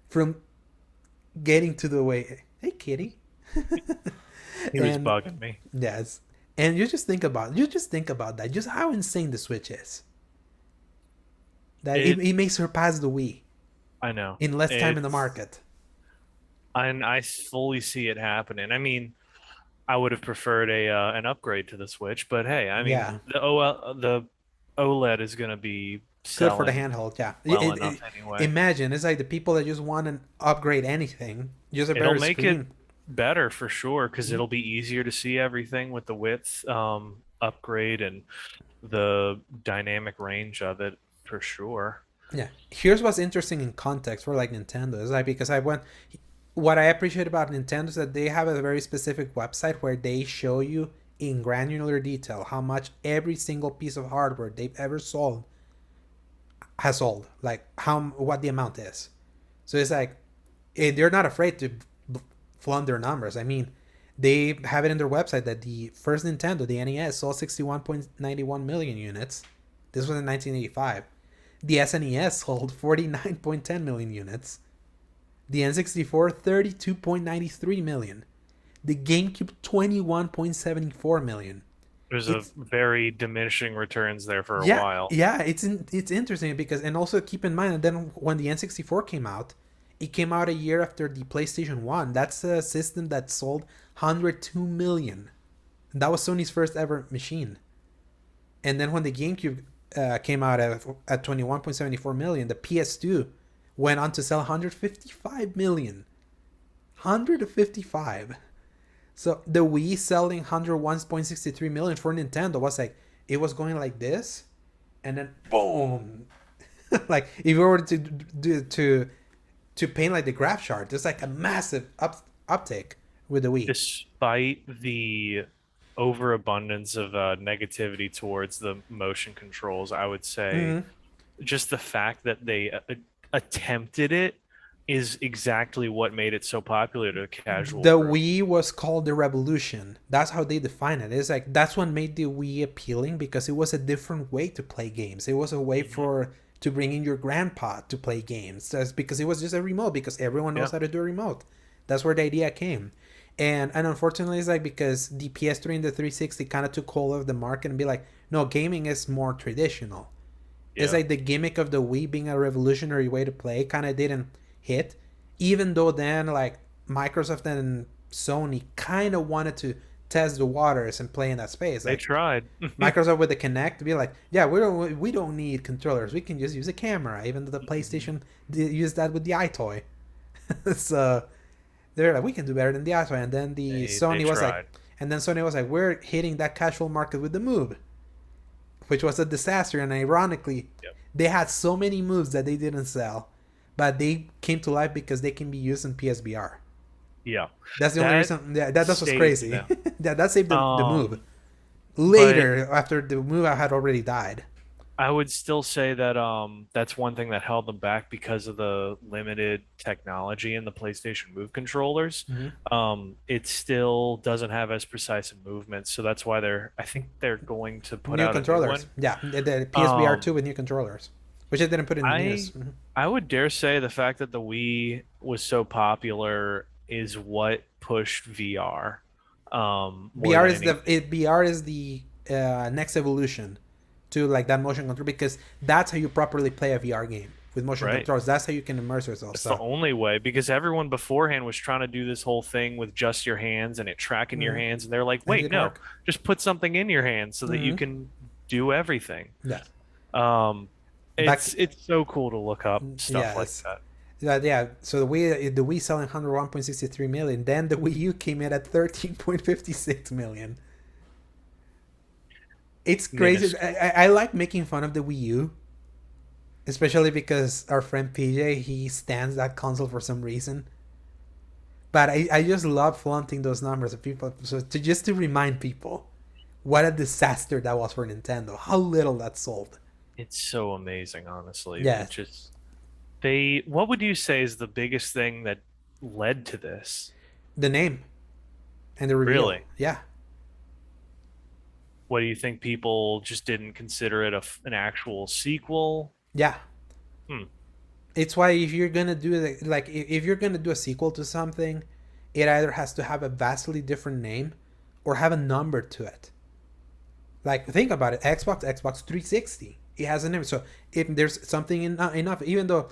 from getting to the way. Hey, kitty. He was And bugging me. yes, and you just think about that, just how insane the Switch is. That It, it may surpass the Wii I know. in less time in the It's, market. and I fully see it happening. I mean, I would have preferred a an upgrade to the Switch, but hey, I mean, Yeah, the OLED is going to be good for the selling handheld. Yeah, well enough anyway. imagine it's like the people that just want to upgrade anything, just a It'll better make it screen. better for sure because it'll be easier to see everything with the width upgrade and the dynamic range of it for sure. Yeah. Here's what's interesting in context for like Nintendo is like, because I went, what I appreciate about Nintendo is that they have a very specific website where they show you in granular detail how much every single piece of hardware they've ever sold has sold, like how what the amount is. So it's like, they're not afraid to flaunt their numbers. I mean, they have it in their website that the first Nintendo, the NES, sold 61.91 million units. This was in 1985. The SNES sold 49.10 million units. The N64, 32.93 million. The GameCube, 21.74 million. There's a It's very diminishing returns there for a Yeah, while. yeah, it's interesting because, and also keep in mind that then when the N64 came out, it came out a year after the PlayStation 1. That's a system that sold 102 million. And that was Sony's first ever machine. And then when the GameCube came out at 21.74 million, the PS2 went on to sell 155 million. 155. So the Wii selling 101.63 million for Nintendo was like, it was going like this, and then boom. Like if you were to do to paint like the graph chart, there's like a massive uptake with the Wii. Despite the overabundance of negativity towards the motion controls, I would say Mm-hmm. just the fact that they attempted it is exactly what made it so popular to the casual The group. Wii was called the revolution. That's how they define it. It's like that's what made the Wii appealing, because it was a different way to play games. It was a way Mhm. for to bring in your grandpa to play games. That's because it was just a remote, because everyone knows Yeah. how to do a remote. That's where the idea came. And unfortunately, it's like because the PS3 and the 360 kind of took hold of the market and be like, no, gaming is more traditional. It's Yeah. like the gimmick of the Wii being a revolutionary way to play kind of didn't hit, even though then like Microsoft and Sony kind of wanted to test the waters and play in that space. They Like tried. Microsoft with the Kinect be like, yeah, we don't need controllers. We can just use a camera. Even though the PlayStation used that with the iToy, so they're like, we can do better than the iToy. And then the They Sony was like, tried. we're hitting that casual market with the Move, which was a disaster. And ironically, Yep. they had so many moves that they didn't sell, but they came to life because they can be used in PSVR. Yeah. That's the only That reason. Yeah, that was saved crazy. them. That saved the move. But Later, after the move had already died. I would still say that that's one thing that held them back because of the limited technology in the PlayStation Move controllers. Hmm. It still doesn't have as precise a movement, so that's why I think they're going to put New out a new controllers. one. Yeah, the PSVR Um, 2 with new controllers, which I didn't put in the news. I Mhm. I would dare say the fact that the Wii was so popular is what pushed VR more VR than is the anything, VR is the next evolution to like that motion control because that's how you properly play a VR game with motion right? controls. That's how you can immerse yourself. It's the So, only way because everyone beforehand was trying to do this whole thing with just your hands and it tracking your mhm, hands, and they're like, and it wait, didn't no, work. just put something in your hands so that you Hmm. can do everything. Yes. Um, Back. it's so cool to look up stuff like Yes. that. Yeah. So the Wii selling 101.63 million. Then the Wii U came in at 13.56 million. It's crazy. Minuscule. I like making fun of the Wii U, especially because our friend PJ he stands that console for some reason. But I just love flaunting those numbers of people. So to remind people what a disaster that was for Nintendo. How little that sold. It's so amazing, honestly. Yeah, What would you say is the biggest thing that led to this? the name and the reveal. Really? Yeah, What do you think people just didn't consider it an actual sequel? yeah. Hmm. It's why if you're gonna do like if you're gonna do a sequel to something, it either has to have a vastly different name or have a number to it. Like think about it, Xbox 360. It has a name. So if there's something enough, even though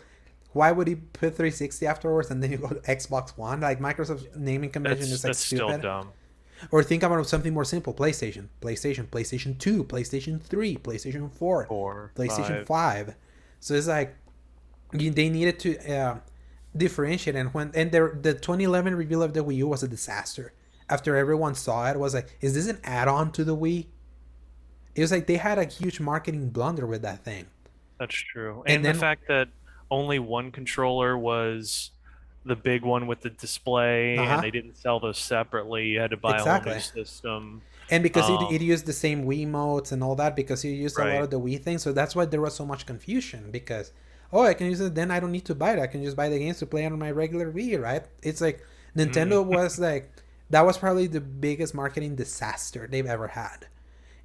why would he put 360 afterwards and then you go to Xbox One? Like Microsoft's naming convention is like That's still stupid. dumb. Or think about something more simple: PlayStation 2, PlayStation 3, PlayStation 4, Four, PlayStation five. 5. So it's like they needed to differentiate. And the 2011 reveal of the Wii U was a disaster. After everyone saw it, it was like, is this an add-on to the Wii? It was like they had a huge marketing blunder with that thing. That's true. And And the then, fact that only one controller was the big one with the display, uh and huh, they didn't sell those separately. You had to buy a whole new exactly. system. And because it Um, used the same Wii modes and all that, because it used a lot right. of the Wii things, so that's why there was so much confusion. Because I can use it, then I don't need to buy it. I can just buy the games to play on my regular Wii, right? It's like Mm, Nintendo was like that was probably the biggest marketing disaster they've ever had,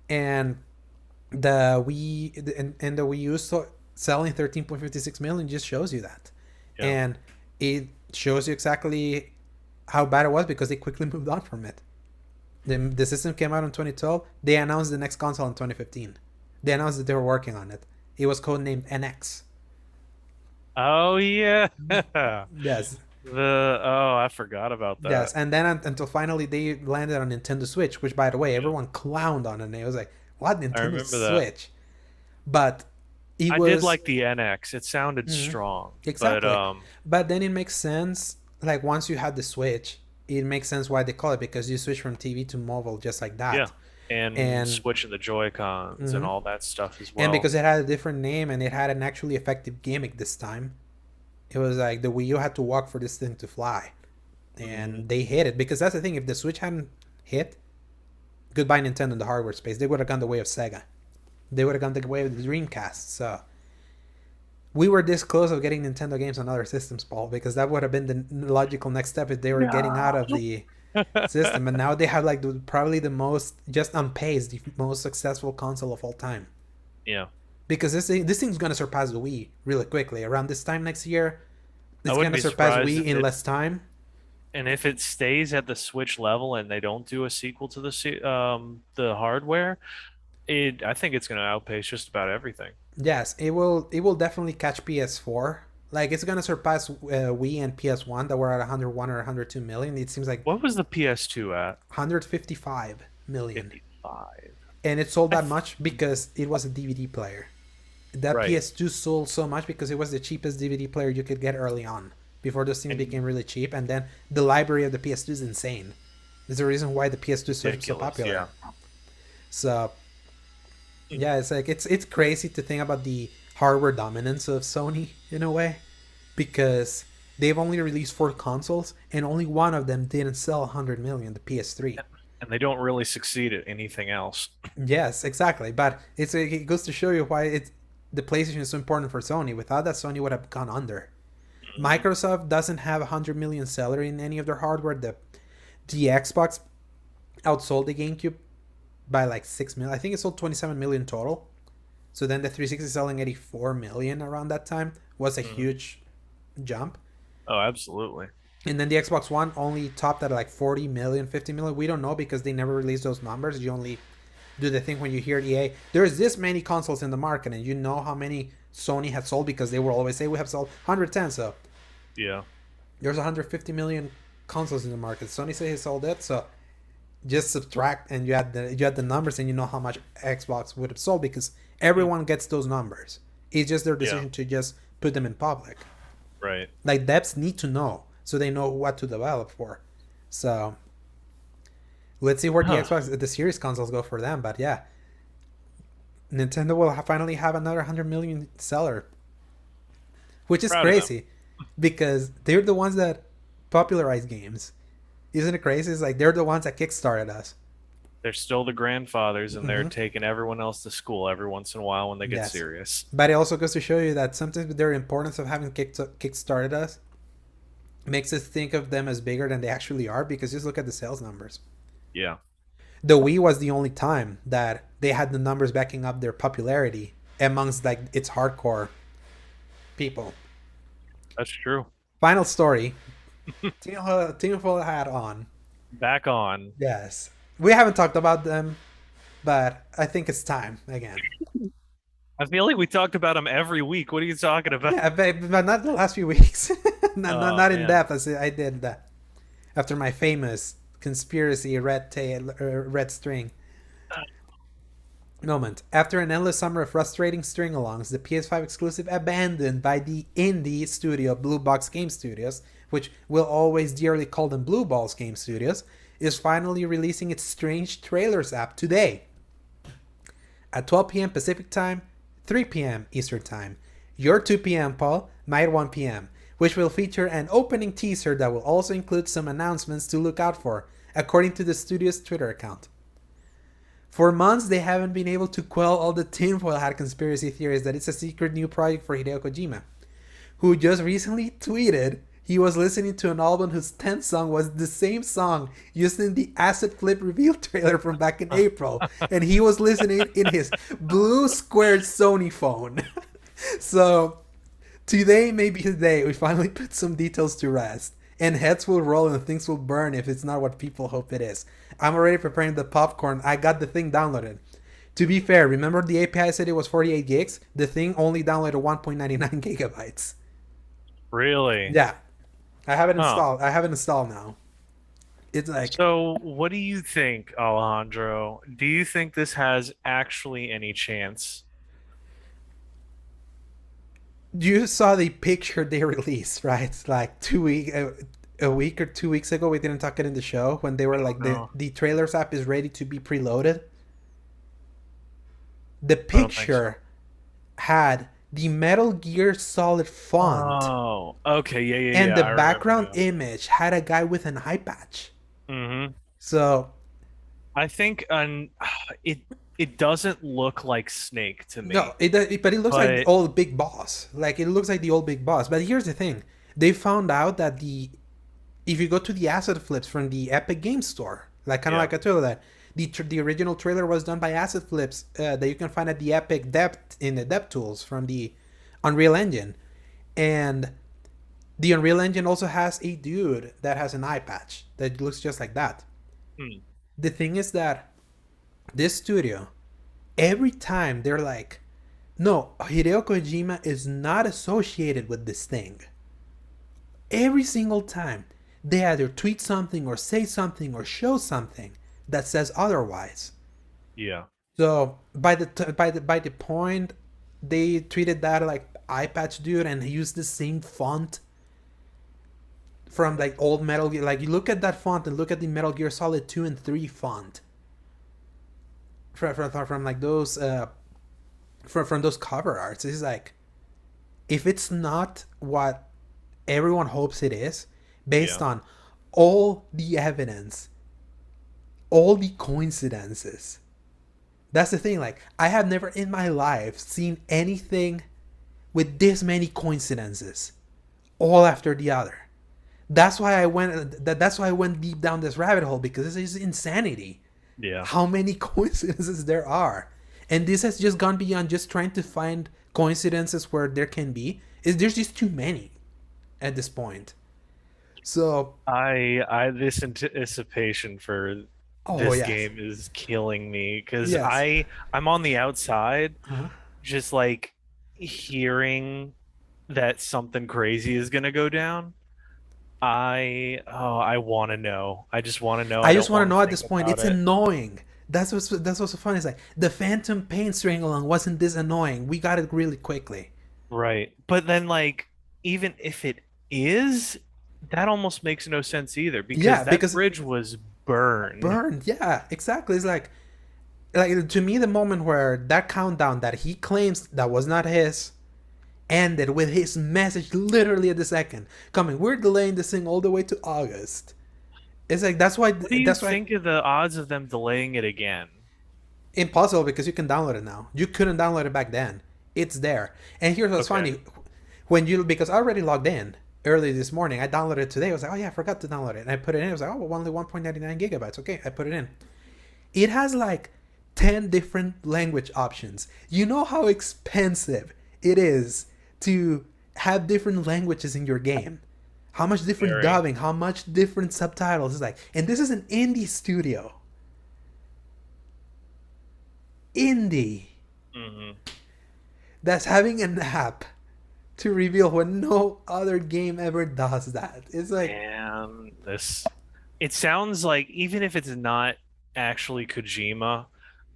and and the Wii U selling 13.56 million just shows you that, yeah. and it shows you exactly how bad it was because they quickly moved on from it. The system came out in 2012. They announced the next console in 2015. They announced that they were working on it. It was codenamed NX. Oh yeah. Yes, I forgot about yes. that. And then until finally they landed on Nintendo Switch, which by the way Yeah, everyone clowned on it. And it was like, what, I Nintendo remember that. Switch? But it I did was like the NX. It sounded mhm, strong, but exactly. But then it makes sense. Like once you had the Switch, it makes sense why they call it because you switch from TV to mobile just like yeah, that. and And switching the Joy Cons and mhm, all that stuff as and well. because it had a different name and it had an actually effective gimmick this time, it was like the Wii U had to walk for this thing to fly, Hmm. and they hit it because that's the thing. If the Switch hadn't hit, goodbye Nintendo in the hardware space. They would have gone the way of Sega. They would have gone the way of the Dreamcast. So we were this close of getting Nintendo games on other systems, Paul, because that would have been the logical next step if they were getting out No. of the system. And now they have like probably the most, just on pace, the most successful console of all time. Yeah, Because this thing's gonna surpass the Wii really quickly. Around this time next year, I it's wouldn't gonna be surpass surprised Wii if in it. less time. And if it stays at the Switch level and they don't do a sequel to the hardware, it I think it's going to outpace just about everything. Yes, it will. It will definitely catch PS4. Like it's gonna surpass Wii and PS1 that were at 101 or 102 million. It seems like What was the PS2 at? 155 million, 55. and it sold I that th much because it was a DVD player. That right. PS2 sold so much because it was the cheapest DVD player you could get early on before those things And became really cheap. And then the library of the PS2 is insane. There's a reason why the PS2 is so ridiculous. popular. Yeah. So yeah, it's like it's crazy to think about the hardware dominance of Sony in a way because they've only released 4 consoles and only one of them didn't sell 100 million, the PS3. And they don't really succeed at anything else. Yes, exactly. But it goes to show you why it's the PlayStation is so important for Sony. Without that, Sony would have gone under. Mhm. Microsoft doesn't have 100 million seller in any of their hardware. The Xbox outsold the GameCube by like 6 million. I think it sold 27 million total. So then the 360 selling 84 million around that time was a Mhm. huge jump. Oh, absolutely. And then the Xbox One only topped at like 40 million, 50 million. We don't know because they never released those numbers. You only do the thing when you hear EA. There's this many consoles in the market, and you know how many Sony had sold because they will always say we have sold 110. So Yeah. there's 150 million consoles in the market. Sony says he sold it, so just subtract and you add the numbers and you know how much Xbox would have sold because Mm. everyone gets those numbers. It's just their Yeah. decision to just put them in public. Right. Like devs need to know so they know what to develop for. So let's see where the Huh. Xbox the series consoles go for them. But yeah, Nintendo will finally have another 100 million seller, which is Proud of them. crazy because they're the ones that popularize games. Isn't it crazy? It's like they're the ones that kickstarted us. They're still the grandfathers and they're Hmm. taking everyone else to school every once in a while when they get Yes, serious. but it also goes to show you that sometimes their importance of having kickstarted us makes us think of them as bigger than they actually are because just look at the sales numbers. Yeah. The Wii was the only time that they had the numbers backing up their popularity amongst like its hardcore people. That's true. Final story. Tinfoil hat on. Back on. Yes. We haven't talked about them, but I think it's time again. I feel like we talked about them every week. What are you talking about? Yeah, but not the last few weeks. Oh Not in man. depth as I did that after my famous conspiracy red string moment. After an endless summer of frustrating string alongs, the PS5 exclusive abandoned by the indie studio Blue Box Game Studios, which we'll always dearly call them Blue Balls Game Studios, is finally releasing its strange trailers app today at 12 p.m. Pacific Time, 3 p.m. Eastern Time. Your 2 p.m., Paul, my 1 p.m., which will feature an opening teaser that will also include some announcements to look out for, according to the studio's Twitter account. For months, they haven't been able to quell all the tinfoil hat conspiracy theories that it's a secret new project for Hideo Kojima, who just recently tweeted he was listening to an album whose 10th song was the same song used in the Acid Flip reveal trailer from back in April, and he was listening in his blue squared Sony phone. So today may be the day we finally put some details to rest. And heads will roll and things will burn if it's not what people hope it is. I'm already preparing the popcorn. I got the thing downloaded. To be fair, remember the API said it was 48 gigs? The thing only downloaded 1.99 gigabytes. Really? Yeah, I have it Huh. installed. I have it installed now. It's like So, what do you think, Alejandro? Do you think this has actually any chance? you saw the picture they released, right? It's like a week or 2 weeks ago. We didn't talk it in the show when they were I don't like the know. the trailers app is ready to be preloaded. The I don't think so. picture had the Metal Gear Solid font, Oh, okay. Yeah, yeah, and yeah. the I remember background now. image had a guy with an eye patch. Hmm. So I think it it doesn't look like Snake to no, me, but it looks like the but old Big Boss. Like it looks like the old Big Boss. But here's the thing: they found out that the if you go to the asset flips from the Epic Game Store, like kind of yeah. like I told that the original trailer was done by asset flips that you can find at the Epic Depth in the Depth tools from the Unreal Engine, and The Unreal Engine also has a dude that has an eye patch that looks just like that. Hmm. The thing is that this studio, every time they're like, no, Hideo Kojima is not associated with this thing. Every single time, they either tweet something or say something or show something that says otherwise. Yeah. So by the point they treated that like eye patch dude and he used the same font from like old Metal Gear. Like you look at that font and look at the Metal Gear Solid 2 and 3 font from like those from those cover arts. It's like if it's not what everyone hopes it is, based Yeah. on all the evidence, all the coincidences. That's the thing. Like I have never in my life seen anything with this many coincidences, all after the other. That's why I went. That's why I went deep down this rabbit hole because this is insanity. Yeah. How many coincidences there are, and this has just gone beyond just trying to find coincidences where there can be. Is there's just too many at this point. So, I this anticipation for oh this yes, game is killing me because yes, I'm on the outside, uh-huh. just like hearing that something crazy is gonna go down. I want to know. I just want to know. I I just don't want to want to know at think this point. about It's it. annoying. That's what's so funny. It's like the Phantom Pain string along wasn't this annoying. We got it really quickly. Right. But then like even if it is, that almost makes no sense either because Yeah, that because bridge was burned. burned. Yeah, exactly. It's like to me the moment where that countdown that he claims that was not his ended with his message literally at the second coming. We're delaying this thing all the way to August. It's like What do you that's why think of the odds of them delaying it again? impossible because you can download it now. You couldn't download it back then. It's there. And here's what's Okay. funny. When you because I already logged in early this morning. I downloaded it today. I was like, oh yeah, I forgot to download it. And I put it in. I was like, oh, only 1.99 gigabytes. Okay, I put it in. It has like 10 different language options. You know how expensive it is to have different languages in your game. How much different Very. dubbing, how much different subtitles. It's like, and this is an indie studio. Indie Hmm. that's having an app to reveal when no other game ever does that. It's like, And this, it sounds like even if it's not actually Kojima,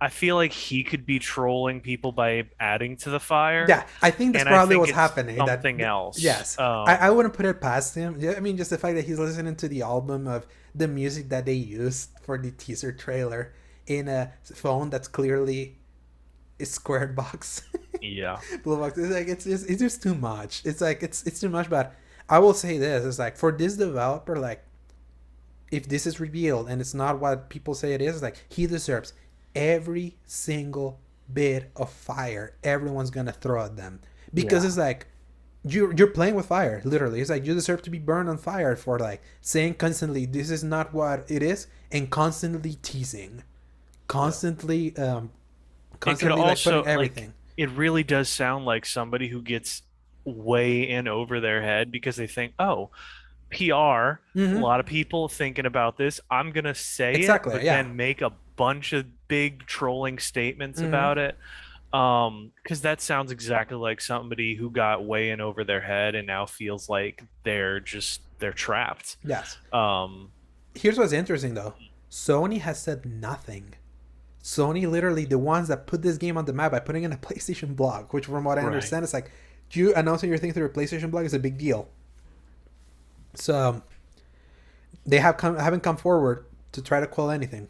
I feel like he could be trolling people by adding to the fire, yeah, I think that's and I probably think what's it's happening. That something else. yes, I wouldn't put it past him. Yeah, I mean, just the fact that he's listening to the album of the music that they used for the teaser trailer in a phone that's clearly a squared box, Yeah. blue box. It's like it's just too much. It's like it's too much. But I will say this: it's like for this developer, like if this is revealed and it's not what people say it is, it's like he deserves every single bit of fire everyone's gonna throw at them because Yeah. it's like you're playing with fire literally. It's like you deserve to be burned on fire for like saying constantly this is not what it is and constantly teasing, Yeah. constantly It could constantly like putting also like everything. it really does sound like somebody who gets way in over their head because they think, "Oh, PR, a Mm-hmm. lot of people thinking about this. I'm gonna say it, Exactly, but yeah. then make a bunch of big trolling statements Mm-hmm. about it." Because that sounds exactly like somebody who got way in over their head and now feels like they're trapped. Yes. Um, Here's what's interesting though, Sony has said nothing. Sony literally the ones that put this game on the map by putting in a PlayStation blog, which from what I right. understand, it's like you announcing your thing through a PlayStation blog is a big deal. So they haven't come forward to try to quell anything,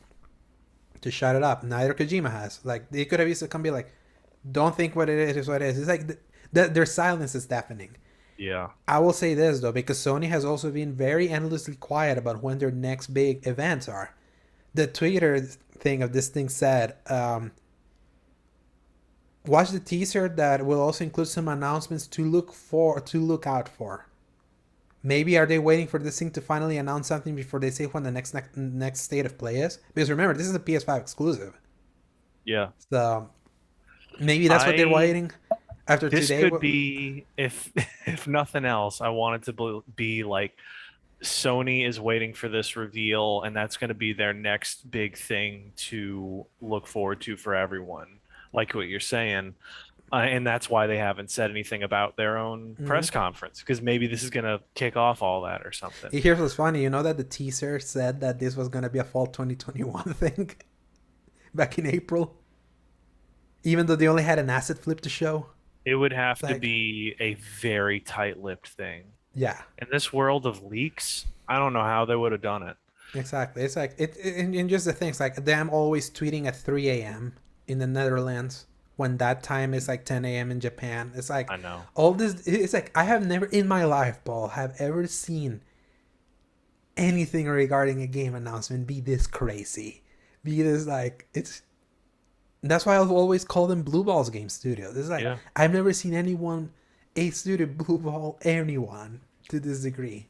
to shut it up. Neither Kojima has. Like they could have used to come be like, don't think what it is what it is. It's like their silence is deafening. Yeah. I will say this though, because Sony has also been very endlessly quiet about when their next big events are. The Twitter thing of this thing said, watch the teaser that will also include some announcements to look out for. Maybe are they waiting for this thing to finally announce something before they say when the next state of play is? Because remember, this is a PS5 exclusive, Yeah. so maybe that's what they're I waiting. After This today, could be, if if nothing else, I want it to be like Sony is waiting for this reveal, and that's going to be their next big thing to look forward to for everyone. Like what you're saying, and that's why they haven't said anything about their own mhm. press conference, because maybe this is going to kick off all that or something. Here's what's funny. You know that the teaser said that this was gonna be a fall 2021 thing back in April, even though they only had an asset flip to show. It would It's have to like, be a very tight-lipped thing. yeah, In this world of leaks, I don't know how they would have done it. exactly. It's like and just the things like them always tweeting at 3 a.m. in the Netherlands when that time is like 10 a.m. in Japan. It's like I know. all this. It's like I have never in my life, Paul, have ever seen anything regarding a game announcement be this crazy, be this like it's. That's why I've always called them Blue Balls Game Studios. It's like Yeah. I've never seen anyone, a studio blue ball anyone to this degree.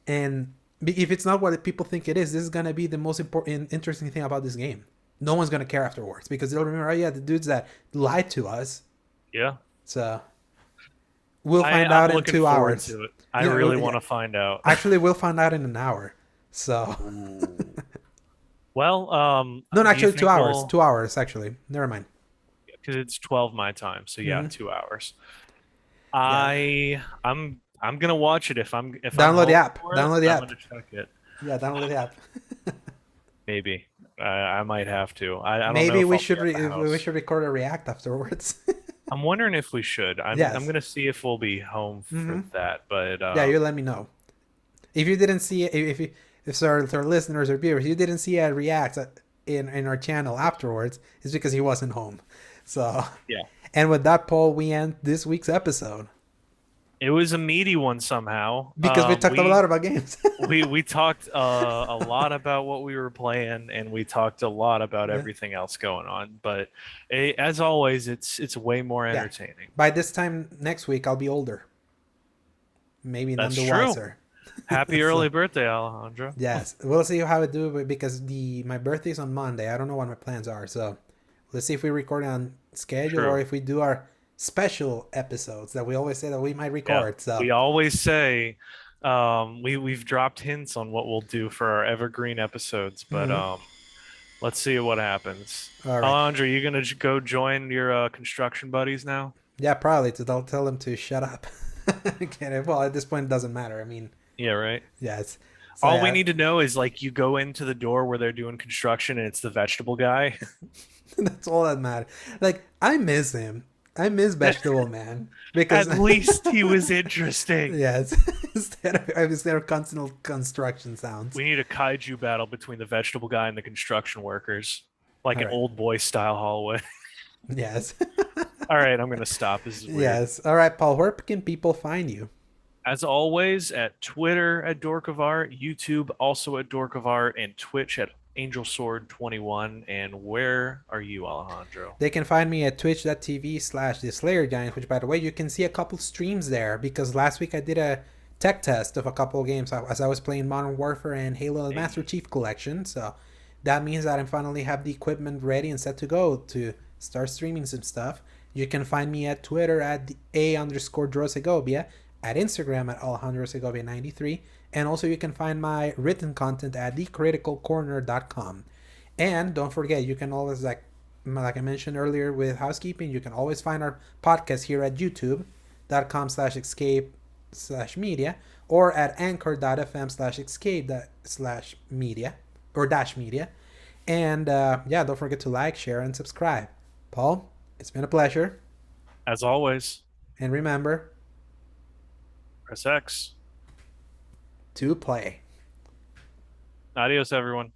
And if it's not what people think it is, this is gonna be the most important, interesting thing about this game. No one's gonna care afterwards because they'll remember, oh yeah, the dudes that lied to us. Yeah. So we'll find I'm out in looking two forward hours. to it. I Yeah, really yeah. want to find out. Actually, we'll find out in an hour. So Ooh. Well, no, do you actually, two think hours. we'll, 2 hours actually. Never mind. because it's 12 my time, so yeah, Hmm. 2 hours. Yeah. I'm gonna watch it if I'm Download the home app. for it. Download the I'm app. gonna check it. Yeah, download the app. Maybe. I might have to. I don't know Maybe if I'll be at the we house. should record a react afterwards. I'm wondering if we should. I'm Yes. gonna see if we'll be home for Hmm. that. But Yeah, you let me know if you didn't see it. If our listeners or viewers, you didn't see a react in our channel afterwards, it's because he wasn't home. So, yeah, and with that, Paul, we end this week's episode it was a meaty one somehow. because we talked a lot about games. We talked a lot about what we were playing, and we talked a lot about Yeah. everything else going on. But as always, it's way more Yeah. entertaining. By this time next week, I'll be older. Maybe none That's the true. wiser. Happy So, early birthday, Alejandro. yes, we'll see how I do because my birthday's on Monday. I don't know what my plans are, so let's see if we record on schedule or True. if we do our special episodes that we always say that we might Yeah, record. So we always say we've dropped hints on what we'll do for our evergreen episodes, but mhm. let's see what happens. All right, Alejandro, you gonna go join your construction buddies now? yeah, probably. I'll tell them to shut up. Okay, well, at this point, it doesn't matter. I mean, Yeah, right. yes. So All we yeah, need to know is like you go into the door where they're doing construction and it's the vegetable guy. that's all that matters. Like I miss him. I miss Vegetable Man because At least he was interesting. yes, instead of constant construction sounds. We need a kaiju battle between the vegetable guy and the construction workers, like All an right. old boy style hallway. Yes. All right, I'm gonna stop. This is weird. Yes. All right, Paul. Where can people find you? As always, at Twitter at Dork of Art, YouTube also at Dork of Art, and Twitch at Angel Sword 21. And where are you, Alejandro? They can find me at twitch.tv/the Slayer Giant, which, by the way, you can see a couple streams there because last week I did a tech test of a couple of games as I was playing Modern Warfare and Halo Master Hey, Chief Collection. So that means that I finally have the equipment ready and set to go to start streaming some stuff. You can find me at Twitter at A_Drosegovia, at Instagram at Alejandro Segovia 93, and also you can find my written content at thecriticalcorner.com. And don't forget, you can always like I mentioned earlier with housekeeping, you can always find our podcast here at youtube.com/escape/media or at anchor.fm/escape/media or dash media. And yeah, don't forget to like, share, and subscribe. Paul, it's been a pleasure. as always, And remember press X. to play. Adios, everyone.